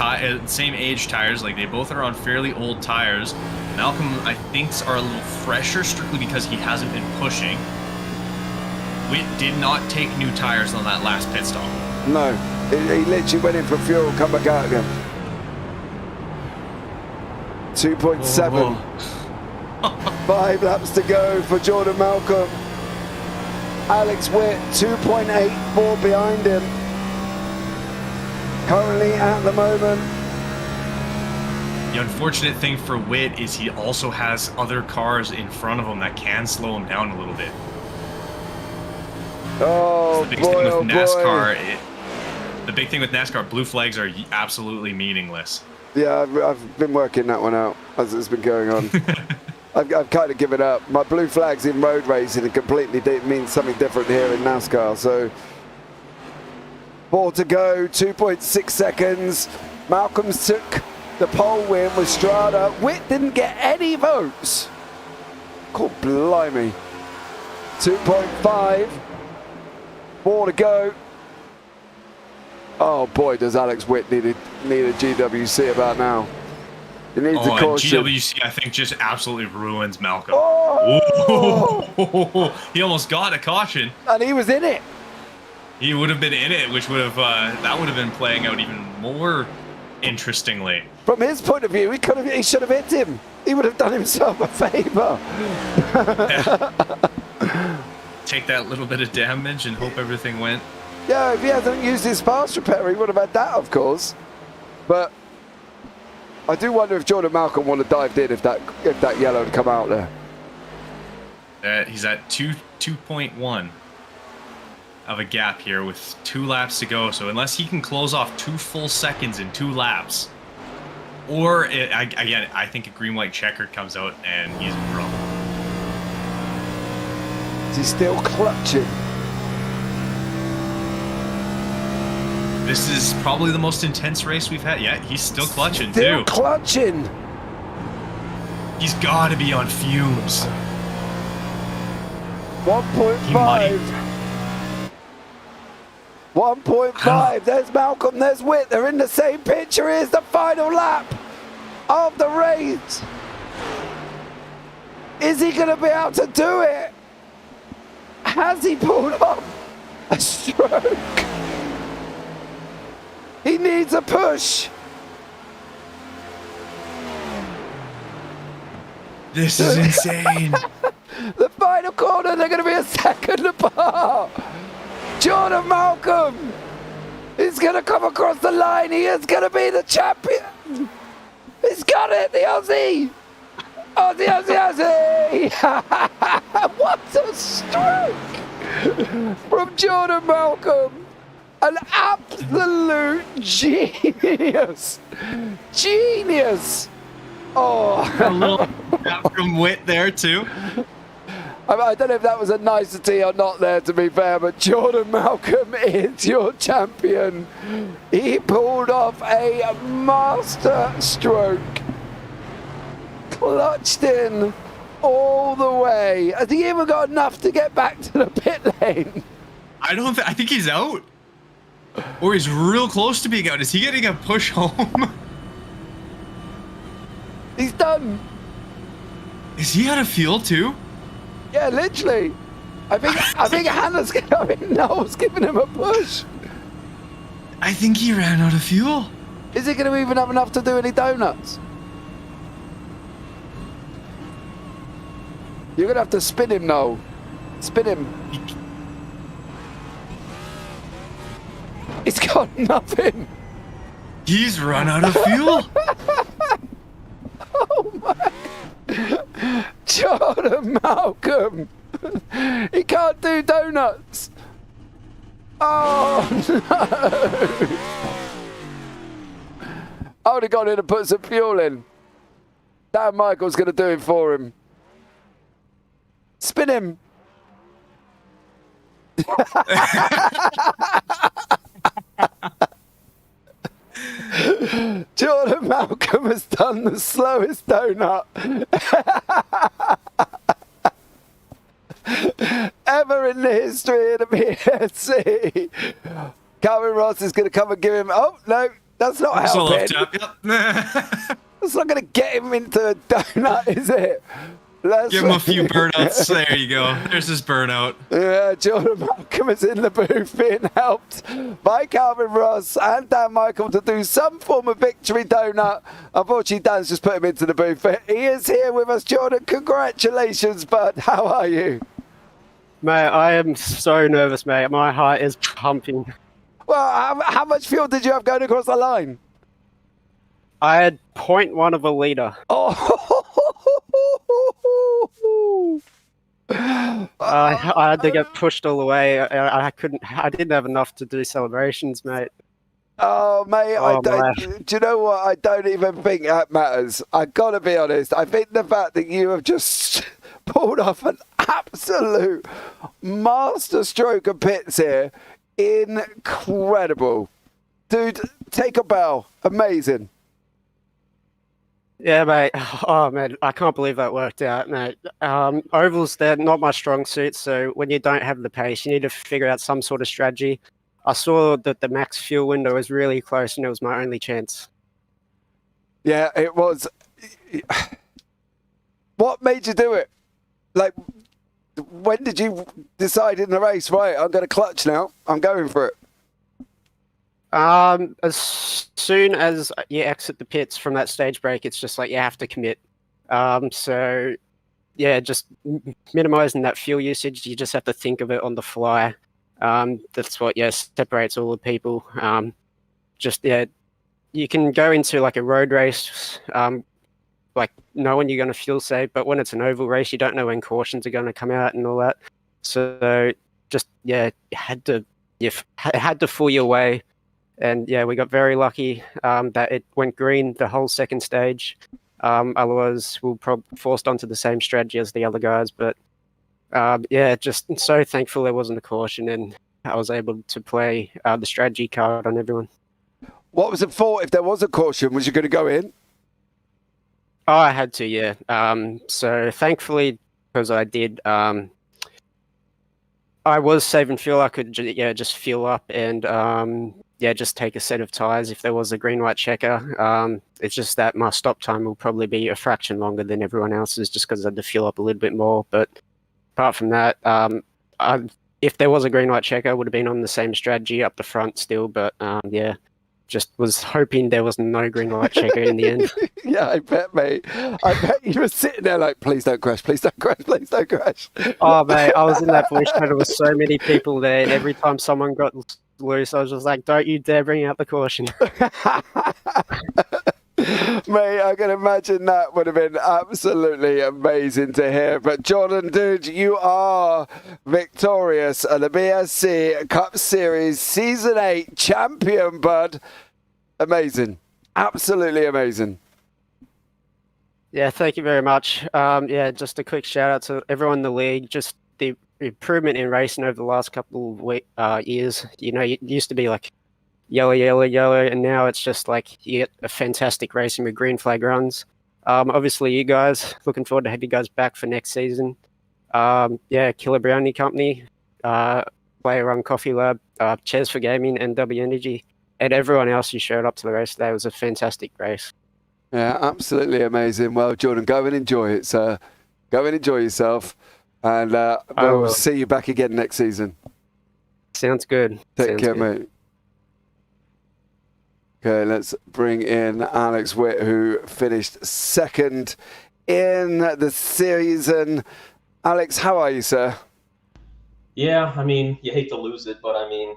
same age tires. Like they both are on fairly old tires. Malcolm, I think, are a little fresher strictly because he hasn't been pushing. Witt did not take new tires on that last pit stop. No, he literally went in for fuel and come back out again. 2.7. 5 laps to go for Jordan Malcolm. Alex Witt 2.84 behind him. Currently at the moment. The unfortunate thing for Witt is he also has other cars in front of him that can slow him down a little bit. Oh, the big boy, thing with oh NASCAR, boy. The big thing with NASCAR, blue flags are absolutely meaningless. Yeah, I've been working that one out as it's been going on. I've kind of given up. My blue flags in road racing and completely means something different here in NASCAR. So 4 to go, 2.6 seconds. Malcolm's took the pole win with Strada. Witt didn't get any votes. God blimey. 2.5. 4 to go. Oh boy, does Alex Witt need a GWC about now. He needs a caution. GWC, I think, just absolutely ruins Malcolm. Oh! He almost got a caution. And he was in it. He would have been in it, which would have that would have been playing out even more interestingly. From his point of view, he should have hit him. He would have done himself a favor. Take that little bit of damage and hope everything went. Yeah, if he hasn't used his fast repair, he would have had that, of course. But I do wonder if Jordan Malcolm would have dived in if that yellow had come out there. He's at 2.1 of a gap here with 2 laps to go. So unless he can close off 2 full seconds in 2 laps, or again, I think a green-white checkered comes out and he's in trouble. He's still clutching. This is probably the most intense race we've had. Yeah, he's still clutching Still too. clutching. He's got to be on fumes. 1.5. 1.5. There's Malcolm. There's Witt. They're in the same picture. Here's the final lap of the race. Is he going to be able to do it? Has he pulled off a stroke? He needs a push. This is insane. The final corner, they're going to be a second apart. Jordan Malcolm is going to come across the line. He is going to be the champion. He's got it, the Aussie. Aussie. What a stroke from Jordan Malcolm. An absolute genius. Genius. Oh. A little tap from Witt there too. I don't know if that was a nicety or not there, to be fair, but Jordan Malcolm is your champion. He pulled off a master stroke. Clutched in all the way. Has he even got enough to get back to the pit lane? I think he's out. Or he's real close to being out. Is he getting a push home? He's done. Is he out of fuel too? Yeah, literally. I think Hannah's Noel's giving him a push. I think he ran out of fuel. Is he going to even have enough to do any donuts? You're going to have to spin him, Noel. Spin him. He's got nothing. He's run out of fuel. Oh my! Jordan Malcolm. He can't do donuts. Oh no! I would have gone in and put some fuel in. Dan Michael's going to do it for him. Spin him. Jordan Malcolm has done the slowest donut ever in the history of the BSC. Calvin Ross is going to come and give him... Oh, no, that's not helping. That's not going to get him into a donut, is it? Give him a few burnouts. There you go. There's his burnout. Yeah, Jordan Malcolm is in the booth being helped by Calvin Ross and Dan Michael to do some form of victory donut. Unfortunately, Dan's just put him into the booth, but he is here with us. Jordan, congratulations, bud. How are you? Mate, I am so nervous, mate. My heart is pumping. Well, how much fuel did you have going across the line? I had 0.1 of a litre. Oh, I had to get pushed all the way. I couldn't. I didn't have enough to do celebrations, mate. oh mate, Oh, do you know what? I don't even think that matters. I gotta be honest. I think the fact that you have just pulled off an absolute master stroke of pits here, incredible. Dude, take a bow. Amazing. Yeah, mate. Oh, man, I can't believe that worked out, mate. Ovals, they're not my strong suit, so when you don't have the pace, you need to figure out some sort of strategy. I saw that the max fuel window was really close, and it was my only chance. Yeah, it was. What made you do it? Like, when did you decide in the race, right, I'm going to clutch now, I'm going for it? As soon as you exit the pits from that stage break, it's just like you have to commit. So, yeah, just minimizing that fuel usage. You just have to think of it on the fly. That's what, separates all the people. You can go into like a road race, like knowing you're going to fuel save, but when it's an oval race, you don't know when cautions are going to come out and all that. So, just, you had to fool your way. And yeah, we got very lucky that it went green the whole second stage. Otherwise, we'll probably forced onto the same strategy as the other guys. But just so thankful there wasn't a caution, and I was able to play the strategy card on everyone. What was it for? If there was a caution, was you going to go in? Oh, I had to, yeah. So thankfully, because I did, I was saving fuel. I could just fuel up and just take a set of tyres if there was a green-white checker. It's just that my stop time will probably be a fraction longer than everyone else's just because I had to fuel up a little bit more. But apart from that, if there was a green-white checker, I would have been on the same strategy up the front still. But just was hoping there was no green-white checker in the end. Yeah, I bet, mate. I bet you were sitting there like, please don't crash, please don't crash, please don't crash. Oh, mate, I was in that bush and there was so many people there. And every time someone got loose, I was just like, don't you dare bring out the caution. Mate, I can imagine that would have been absolutely amazing to hear. But Jordan, dude, you are victorious at the BSC Cup Series Season 8 champion, bud. Amazing. Absolutely amazing. Yeah, thank you very much. Just a quick shout out to everyone in the league. Just the improvement in racing over the last couple of years. You know, it used to be like yellow, and now it's just like you get a fantastic racing with green flag runs. Obviously, you guys, looking forward to have you guys back for next season. Killer Brownie Company, Player Run Coffee Lab, Ches for Gaming, and W Energy, and everyone else who showed up to the race today. It was a fantastic race. Yeah, absolutely amazing. Well, Jordan, go and enjoy it, sir. Go and enjoy yourself, and we'll see you back again next season. Sounds good. Take care, mate. Okay, let's bring in Alex Witt, who finished second in the season. Alex, how are you, sir? Yeah, I mean, you hate to lose it, but I mean,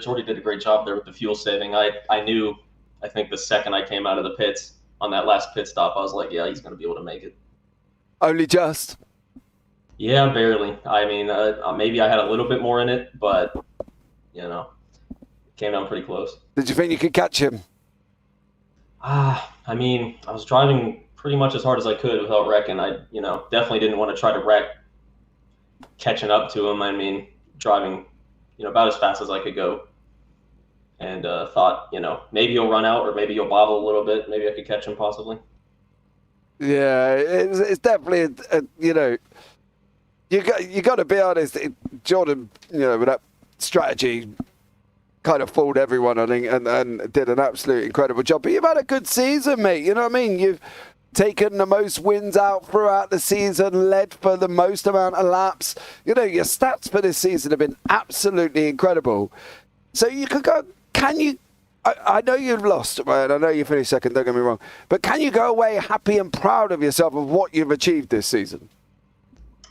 Jordy did a great job there with the fuel saving. I knew, I think the second I came out of the pits on that last pit stop, I was like, yeah, he's going to be able to make it. Only just. Yeah, barely. I mean, maybe I had a little bit more in it, but, came down pretty close. Did you think you could catch him? I mean, I was driving pretty much as hard as I could without wrecking. I, definitely didn't want to try to wreck catching up to him. I mean, driving, about as fast as I could go. And thought, maybe he'll run out or maybe he'll bobble a little bit. Maybe I could catch him possibly. Yeah, it's definitely, you got to be honest. Jordan, with that strategy, kind of fooled everyone, I think, and did an absolute incredible job. But you've had a good season, mate. You know what I mean? You've taken the most wins out throughout the season, led for the most amount of laps. Your stats for this season have been absolutely incredible. So you could go, I know you've lost, right? I know you finished second, don't get me wrong. But can you go away happy and proud of yourself of what you've achieved this season?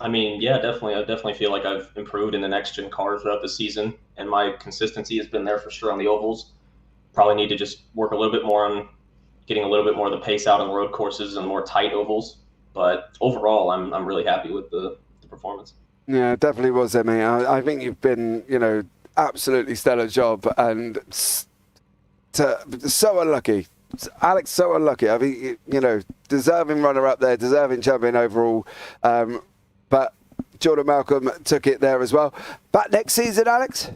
I mean, yeah, definitely. I definitely feel like I've improved in the next-gen car throughout the season, and my consistency has been there for sure on the ovals. Probably need to just work a little bit more on getting a little bit more of the pace out on the road courses and more tight ovals. But overall, I'm really happy with the performance. Yeah, it definitely was there, mate. I think you've been, absolutely stellar job, and so unlucky. Alex, so unlucky. I think, deserving runner-up there, deserving champion overall. But Jordan Malcolm took it there as well. Back next season, Alex?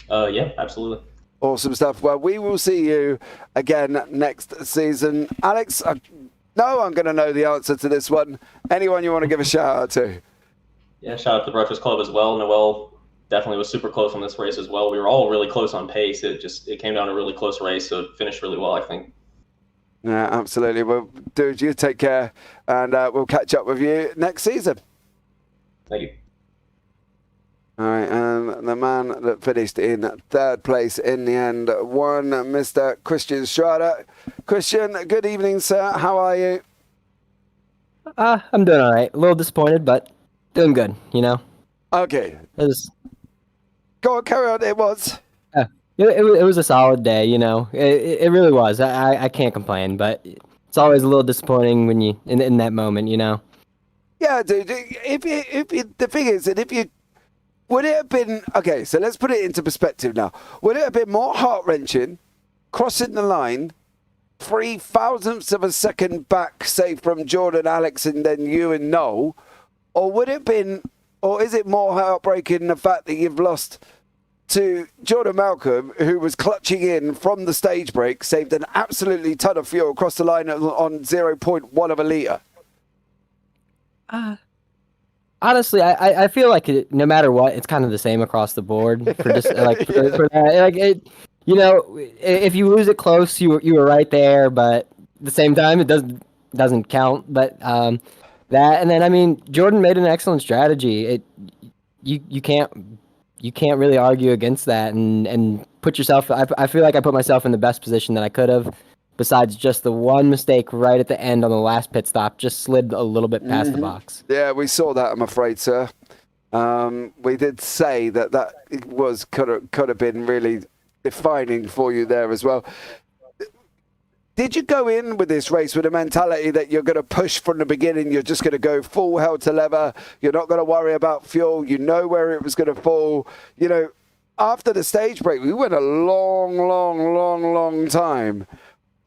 Yeah, absolutely. Awesome stuff. Well, we will see you again next season. Alex, I know I'm going to know the answer to this one. Anyone you want to give a shout out to? Yeah, shout out to the Breakfast Club as well. Noel definitely was super close on this race as well. We were all really close on pace. It came down to a really close race, so it finished really well, I think. Yeah, absolutely. Well, dude, you take care, and we'll catch up with you next season. Thank you. All right, and the man that finished in third place in the end won, Mr. Christian Strada. Christian, good evening, sir. How are you? I'm doing all right. A little disappointed, but doing good, Okay. Go on, carry on. It was. It was a solid day, It really was. I can't complain, but it's always a little disappointing when you in that moment, Yeah, dude. The thing is that would it have been okay? So let's put it into perspective now. Would it have been more heart-wrenching crossing the line 0.003 of a second back, say from Jordan, Alex, and then you and Noel, or is it more heartbreaking the fact that you've lost to Jordan Malcolm, who was clutching in from the stage break, saved an absolutely ton of fuel across the line on 0.1 of a litre? Honestly, I feel like no matter what, it's kind of the same across the board. For just for that, if you lose it close, you were right there. But at the same time, it doesn't count. But that, and then I mean, Jordan made an excellent strategy. You can't really argue against that, and put yourself. I feel like I put myself in the best position that I could have. Besides just the one mistake right at the end on the last pit stop, just slid a little bit past the box. Yeah, we saw that, I'm afraid, sir. We did say that could have been really defining for you there as well. Did you go in with this race with a mentality that you're going to push from the beginning, you're just going to go full hell to leather, you're not going to worry about fuel, you know where it was going to fall? After the stage break, we went a long time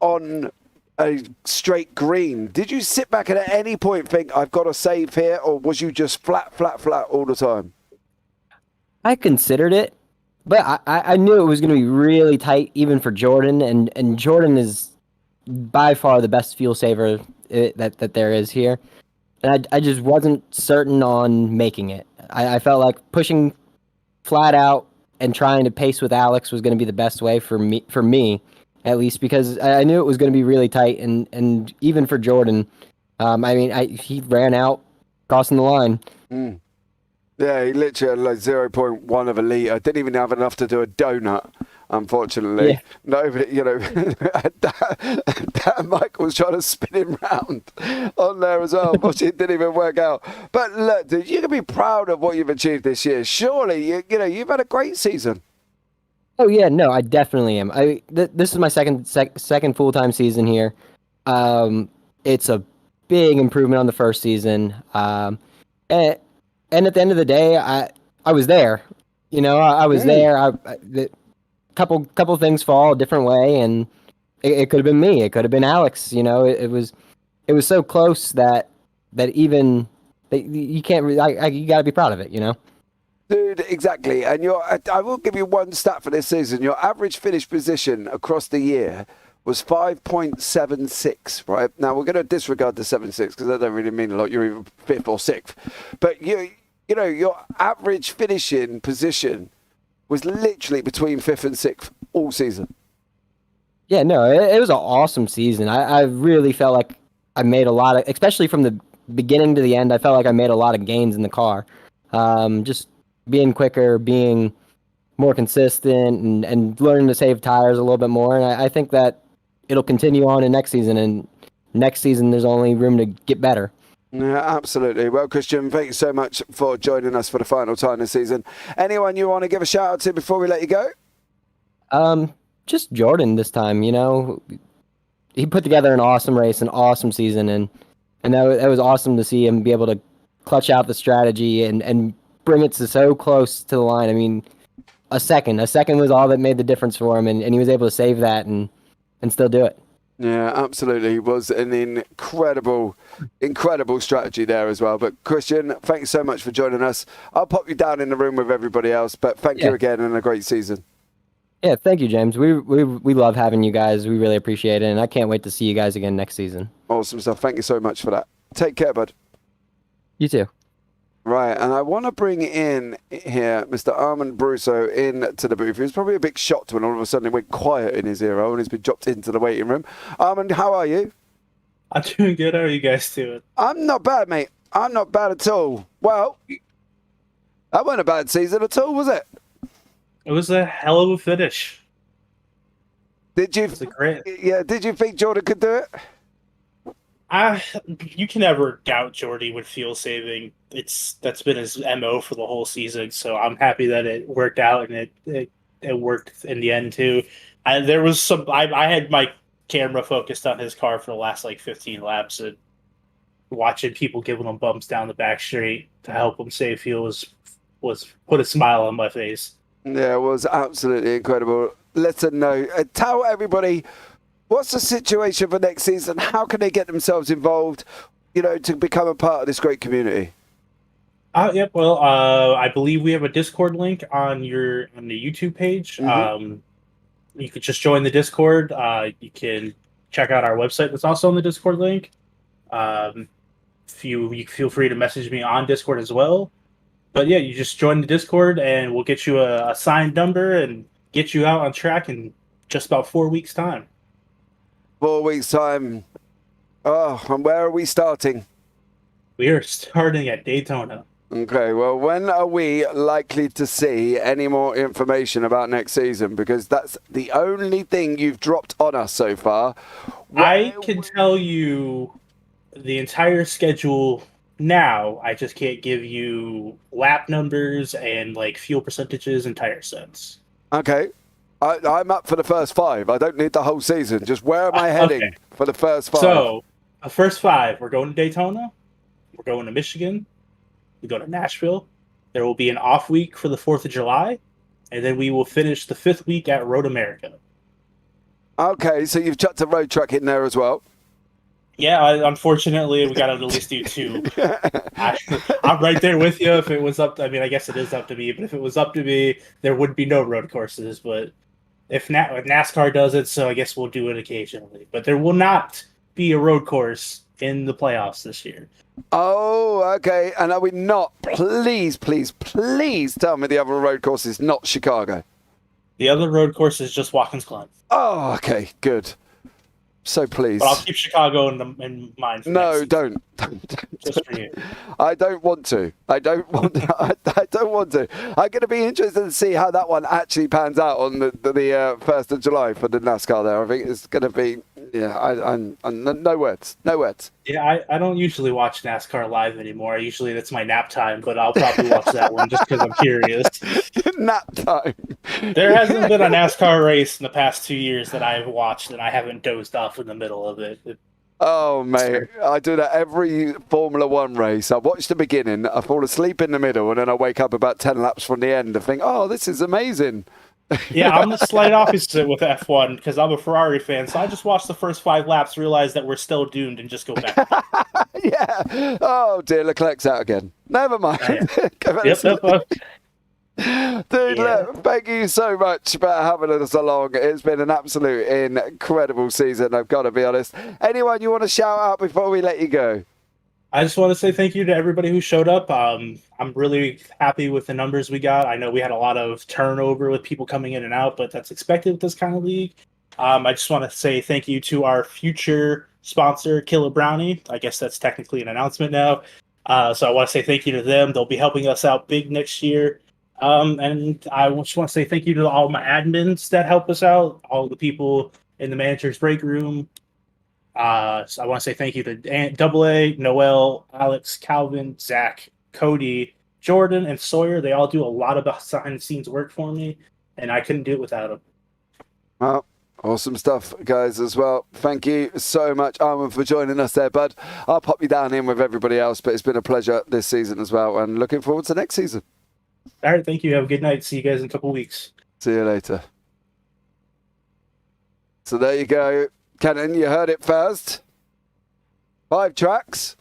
on a straight green. Did you sit back and at any point think, I've got to save here, or was you just flat all the time? I considered it, but I knew it was going to be really tight even for Jordan, and Jordan is by far the best fuel saver that there is here. And I just wasn't certain on making it. I felt like pushing flat out and trying to pace with Alex was going to be the best way for me. At least because I knew it was going to be really tight, and even for Jordan, he ran out crossing the line. Yeah, he literally had like 0.1 of a litre. Didn't even have enough to do a donut, unfortunately. Yeah. Nobody, that Michael was trying to spin him round on there as well. But it didn't even work out. But look, dude, you can be proud of what you've achieved this year. Surely, you've had a great season. Oh yeah, no, I definitely am. This is my second full-time season here. It's a big improvement on the first season. And at the end of the day, I was there. I was there. The couple things fall a different way, and it could have been me. It could have been Alex. It was so close that even you can't really. You got to be proud of it. Dude, exactly. And I will give you one stat for this season. Your average finish position across the year was 5.76, right? Now, we're going to disregard the 7.6 because that don't really mean a lot. You're either 5th or 6th. But, your average finishing position was literally between 5th and 6th all season. Yeah, no, it was an awesome season. I really felt like I made a lot of, especially from the beginning to the end, I felt like I made a lot of gains in the car. Just being quicker, being more consistent, and learning to save tires a little bit more. And I think that it'll continue on in next season. And next season, there's only room to get better. Yeah, absolutely. Well, Christian, thank you so much for joining us for the final time this season. Anyone you want to give a shout out to before we let you go? Just Jordan this time. He put together an awesome race, an awesome season, and that was awesome to see him be able to clutch out the strategy and bring it to so close to the line. I mean, a second was all that made the difference for him, and he was able to save that and still do it. Yeah, absolutely. It was an incredible strategy there as well. But Christian, thanks so much for joining us. I'll pop you down in the room with everybody else, but thank you again and a great season. Yeah, thank you, James. We love having you guys. We really appreciate it, and I can't wait to see you guys again next season. Awesome stuff. Thank you so much for that. Take care, bud. You too. Right, and I want to bring in here Mr. Armand Brusso into the booth. He was probably a big shocked when all of a sudden it went quiet in his ear and he's been dropped into the waiting room. Armand, how are you? I'm doing good. How are you guys doing? I'm not bad, mate. I'm not bad at all. Well, that wasn't a bad season at all, was it? It was a hell of a finish. Did you? It was great. Yeah. Did you think Jordan could do it? You can never doubt Jordy with fuel saving. That's been his MO for the whole season. So I'm happy that it worked out, and it worked in the end too. There was some. I had my camera focused on his car for the last 15 laps, and watching people giving him bumps down the back straight to help him save fuel was put a smile on my face. Yeah, it was absolutely incredible. Let them know. Tell everybody, what's the situation for next season? How can they get themselves involved, to become a part of this great community? Yep. Well, I believe we have a Discord link on the YouTube page. Mm-hmm. You could just join the Discord. You can check out our website that's also on the Discord link. You feel free to message me on Discord as well. But yeah, you just join the Discord and we'll get you a signed number and get you out on track in just about 4 weeks' time. 4 weeks' time. Oh, and where are we starting? We are starting at Daytona. Okay, well, when are we likely to see any more information about next season? Because that's the only thing you've dropped on us so far. I can tell you the entire schedule now. I just can't give you lap numbers and fuel percentages and tire sets. Okay. I'm up for the first 5. I don't need the whole season. Just where am I heading for the first 5? So, the first 5, we're going to Daytona. We're going to Michigan. We go to Nashville. There will be an off week for the 4th of July. And then we will finish the 5th week at Road America. Okay, so you've chucked a road track in there as well. Yeah, unfortunately, we got to at least do 2. I'm right there with you. If it was up to, I guess it is up to me, but if it was up to me, there would be no road courses. But if NASCAR does it, so I guess we'll do it occasionally. But there will not be a road course in the playoffs this year. Oh, okay. And are we not? Please tell me the other road course is not Chicago. The other road course is just Watkins Glen. Oh, okay, good. So please. But I'll keep Chicago in mind. No, don't. Just for you. I don't want to. I don't want to. I'm going to be interested to see how that one actually pans out on the 1st of July for the NASCAR there. I think it's going to be, I'm no words. Yeah, I don't usually watch NASCAR live anymore. Usually that's my nap time, but I'll probably watch that one just because I'm curious. Nap time. There hasn't been a NASCAR race in the past 2 years that I've watched and I haven't dozed off in the middle of it. Oh, mate, I do that every Formula One race. I watch the beginning, I fall asleep in the middle, and then I wake up about 10 laps from the end and think, oh, this is amazing. Yeah, I'm the slight opposite with F1 because I'm a Ferrari fan. So I just watch the first 5 laps, realize that we're still doomed, and just go back. Yeah. Oh, dear, Leclerc's out again. Never mind. Dude, look, thank you so much for having us along. It's been an absolute incredible season, I've got to be honest. Anyone you want to shout out before we let you go? I just want to say thank you to everybody who showed up. I'm really happy with the numbers we got. I know we had a lot of turnover with people coming in and out, but that's expected with this kind of league. I just want to say thank you to our future sponsor, Killer Brownie. I guess that's technically an announcement now. So I want to say thank you to them. They'll be helping us out big next year. And I just want to say thank you to all my admins that help us out, all the people in the manager's break room. So I want to say thank you to Double A, Noel, Alex, Calvin, Zach, Cody, Jordan, and Sawyer. They all do a lot of behind-the-scenes work for me, and I couldn't do it without them. Well, awesome stuff, guys, as well. Thank you so much, Armin, for joining us there, bud. I'll pop you down in with everybody else, but it's been a pleasure this season as well, and looking forward to next season. All right, thank you. Have a good night. See you guys in a couple weeks. See you later. So there you go. Kenton, you heard it first. 5 tracks.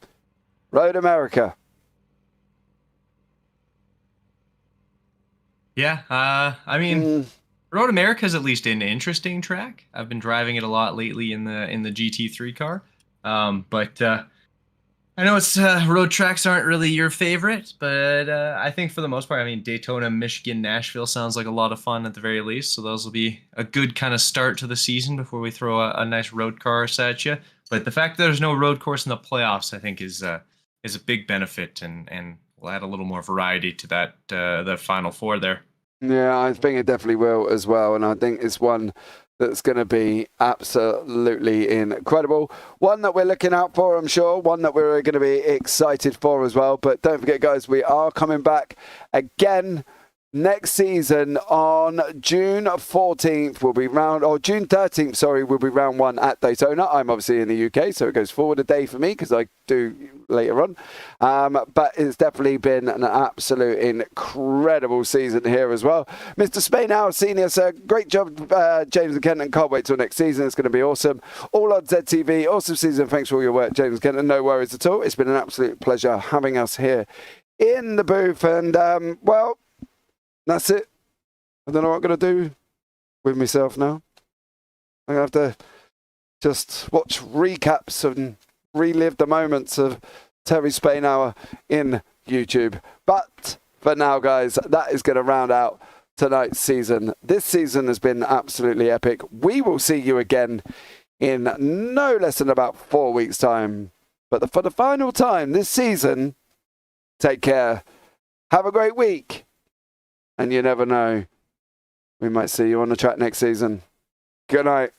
Road America. Yeah, I mean, Road America is at least an interesting track. I've been driving it a lot lately in the GT3 car. But I know it's road tracks aren't really your favorite, but I think for the most part, I mean, Daytona, Michigan, Nashville sounds like a lot of fun at the very least. So those will be a good kind of start to the season before we throw a nice road course at you. But the fact that there's no road course in the playoffs, I think, is a big benefit and will add a little more variety to that the Final Four there. Yeah, I think it definitely will as well, and I think it's one that's going to be absolutely incredible. One that we're looking out for, I'm sure. One that we're going to be excited for as well. But don't forget, guys, we are coming back again next season on June 14th. June 13th, sorry, will be round 1 at Daytona. I'm obviously in the UK, so it goes forward a day for me because I do later on. But it's definitely been an absolute incredible season here as well. Mr. Spainhour Senior, sir, great job, James and Kenton. Can't wait till next season. It's going to be awesome. All on ZTV. Awesome season. Thanks for all your work, James and Kenton. No worries at all. It's been an absolute pleasure having us here in the booth. And, well, that's it. I don't know what I'm going to do with myself now. I'm going to have to just watch recaps and relive the moments of Terry Spainhour in YouTube. But for now, guys, that is going to round out tonight's season. This season has been absolutely epic. We will see you again in no less than about 4 weeks' time. But for the final time this season, take care. Have a great week. And you never know, we might see you on the track next season. Good night.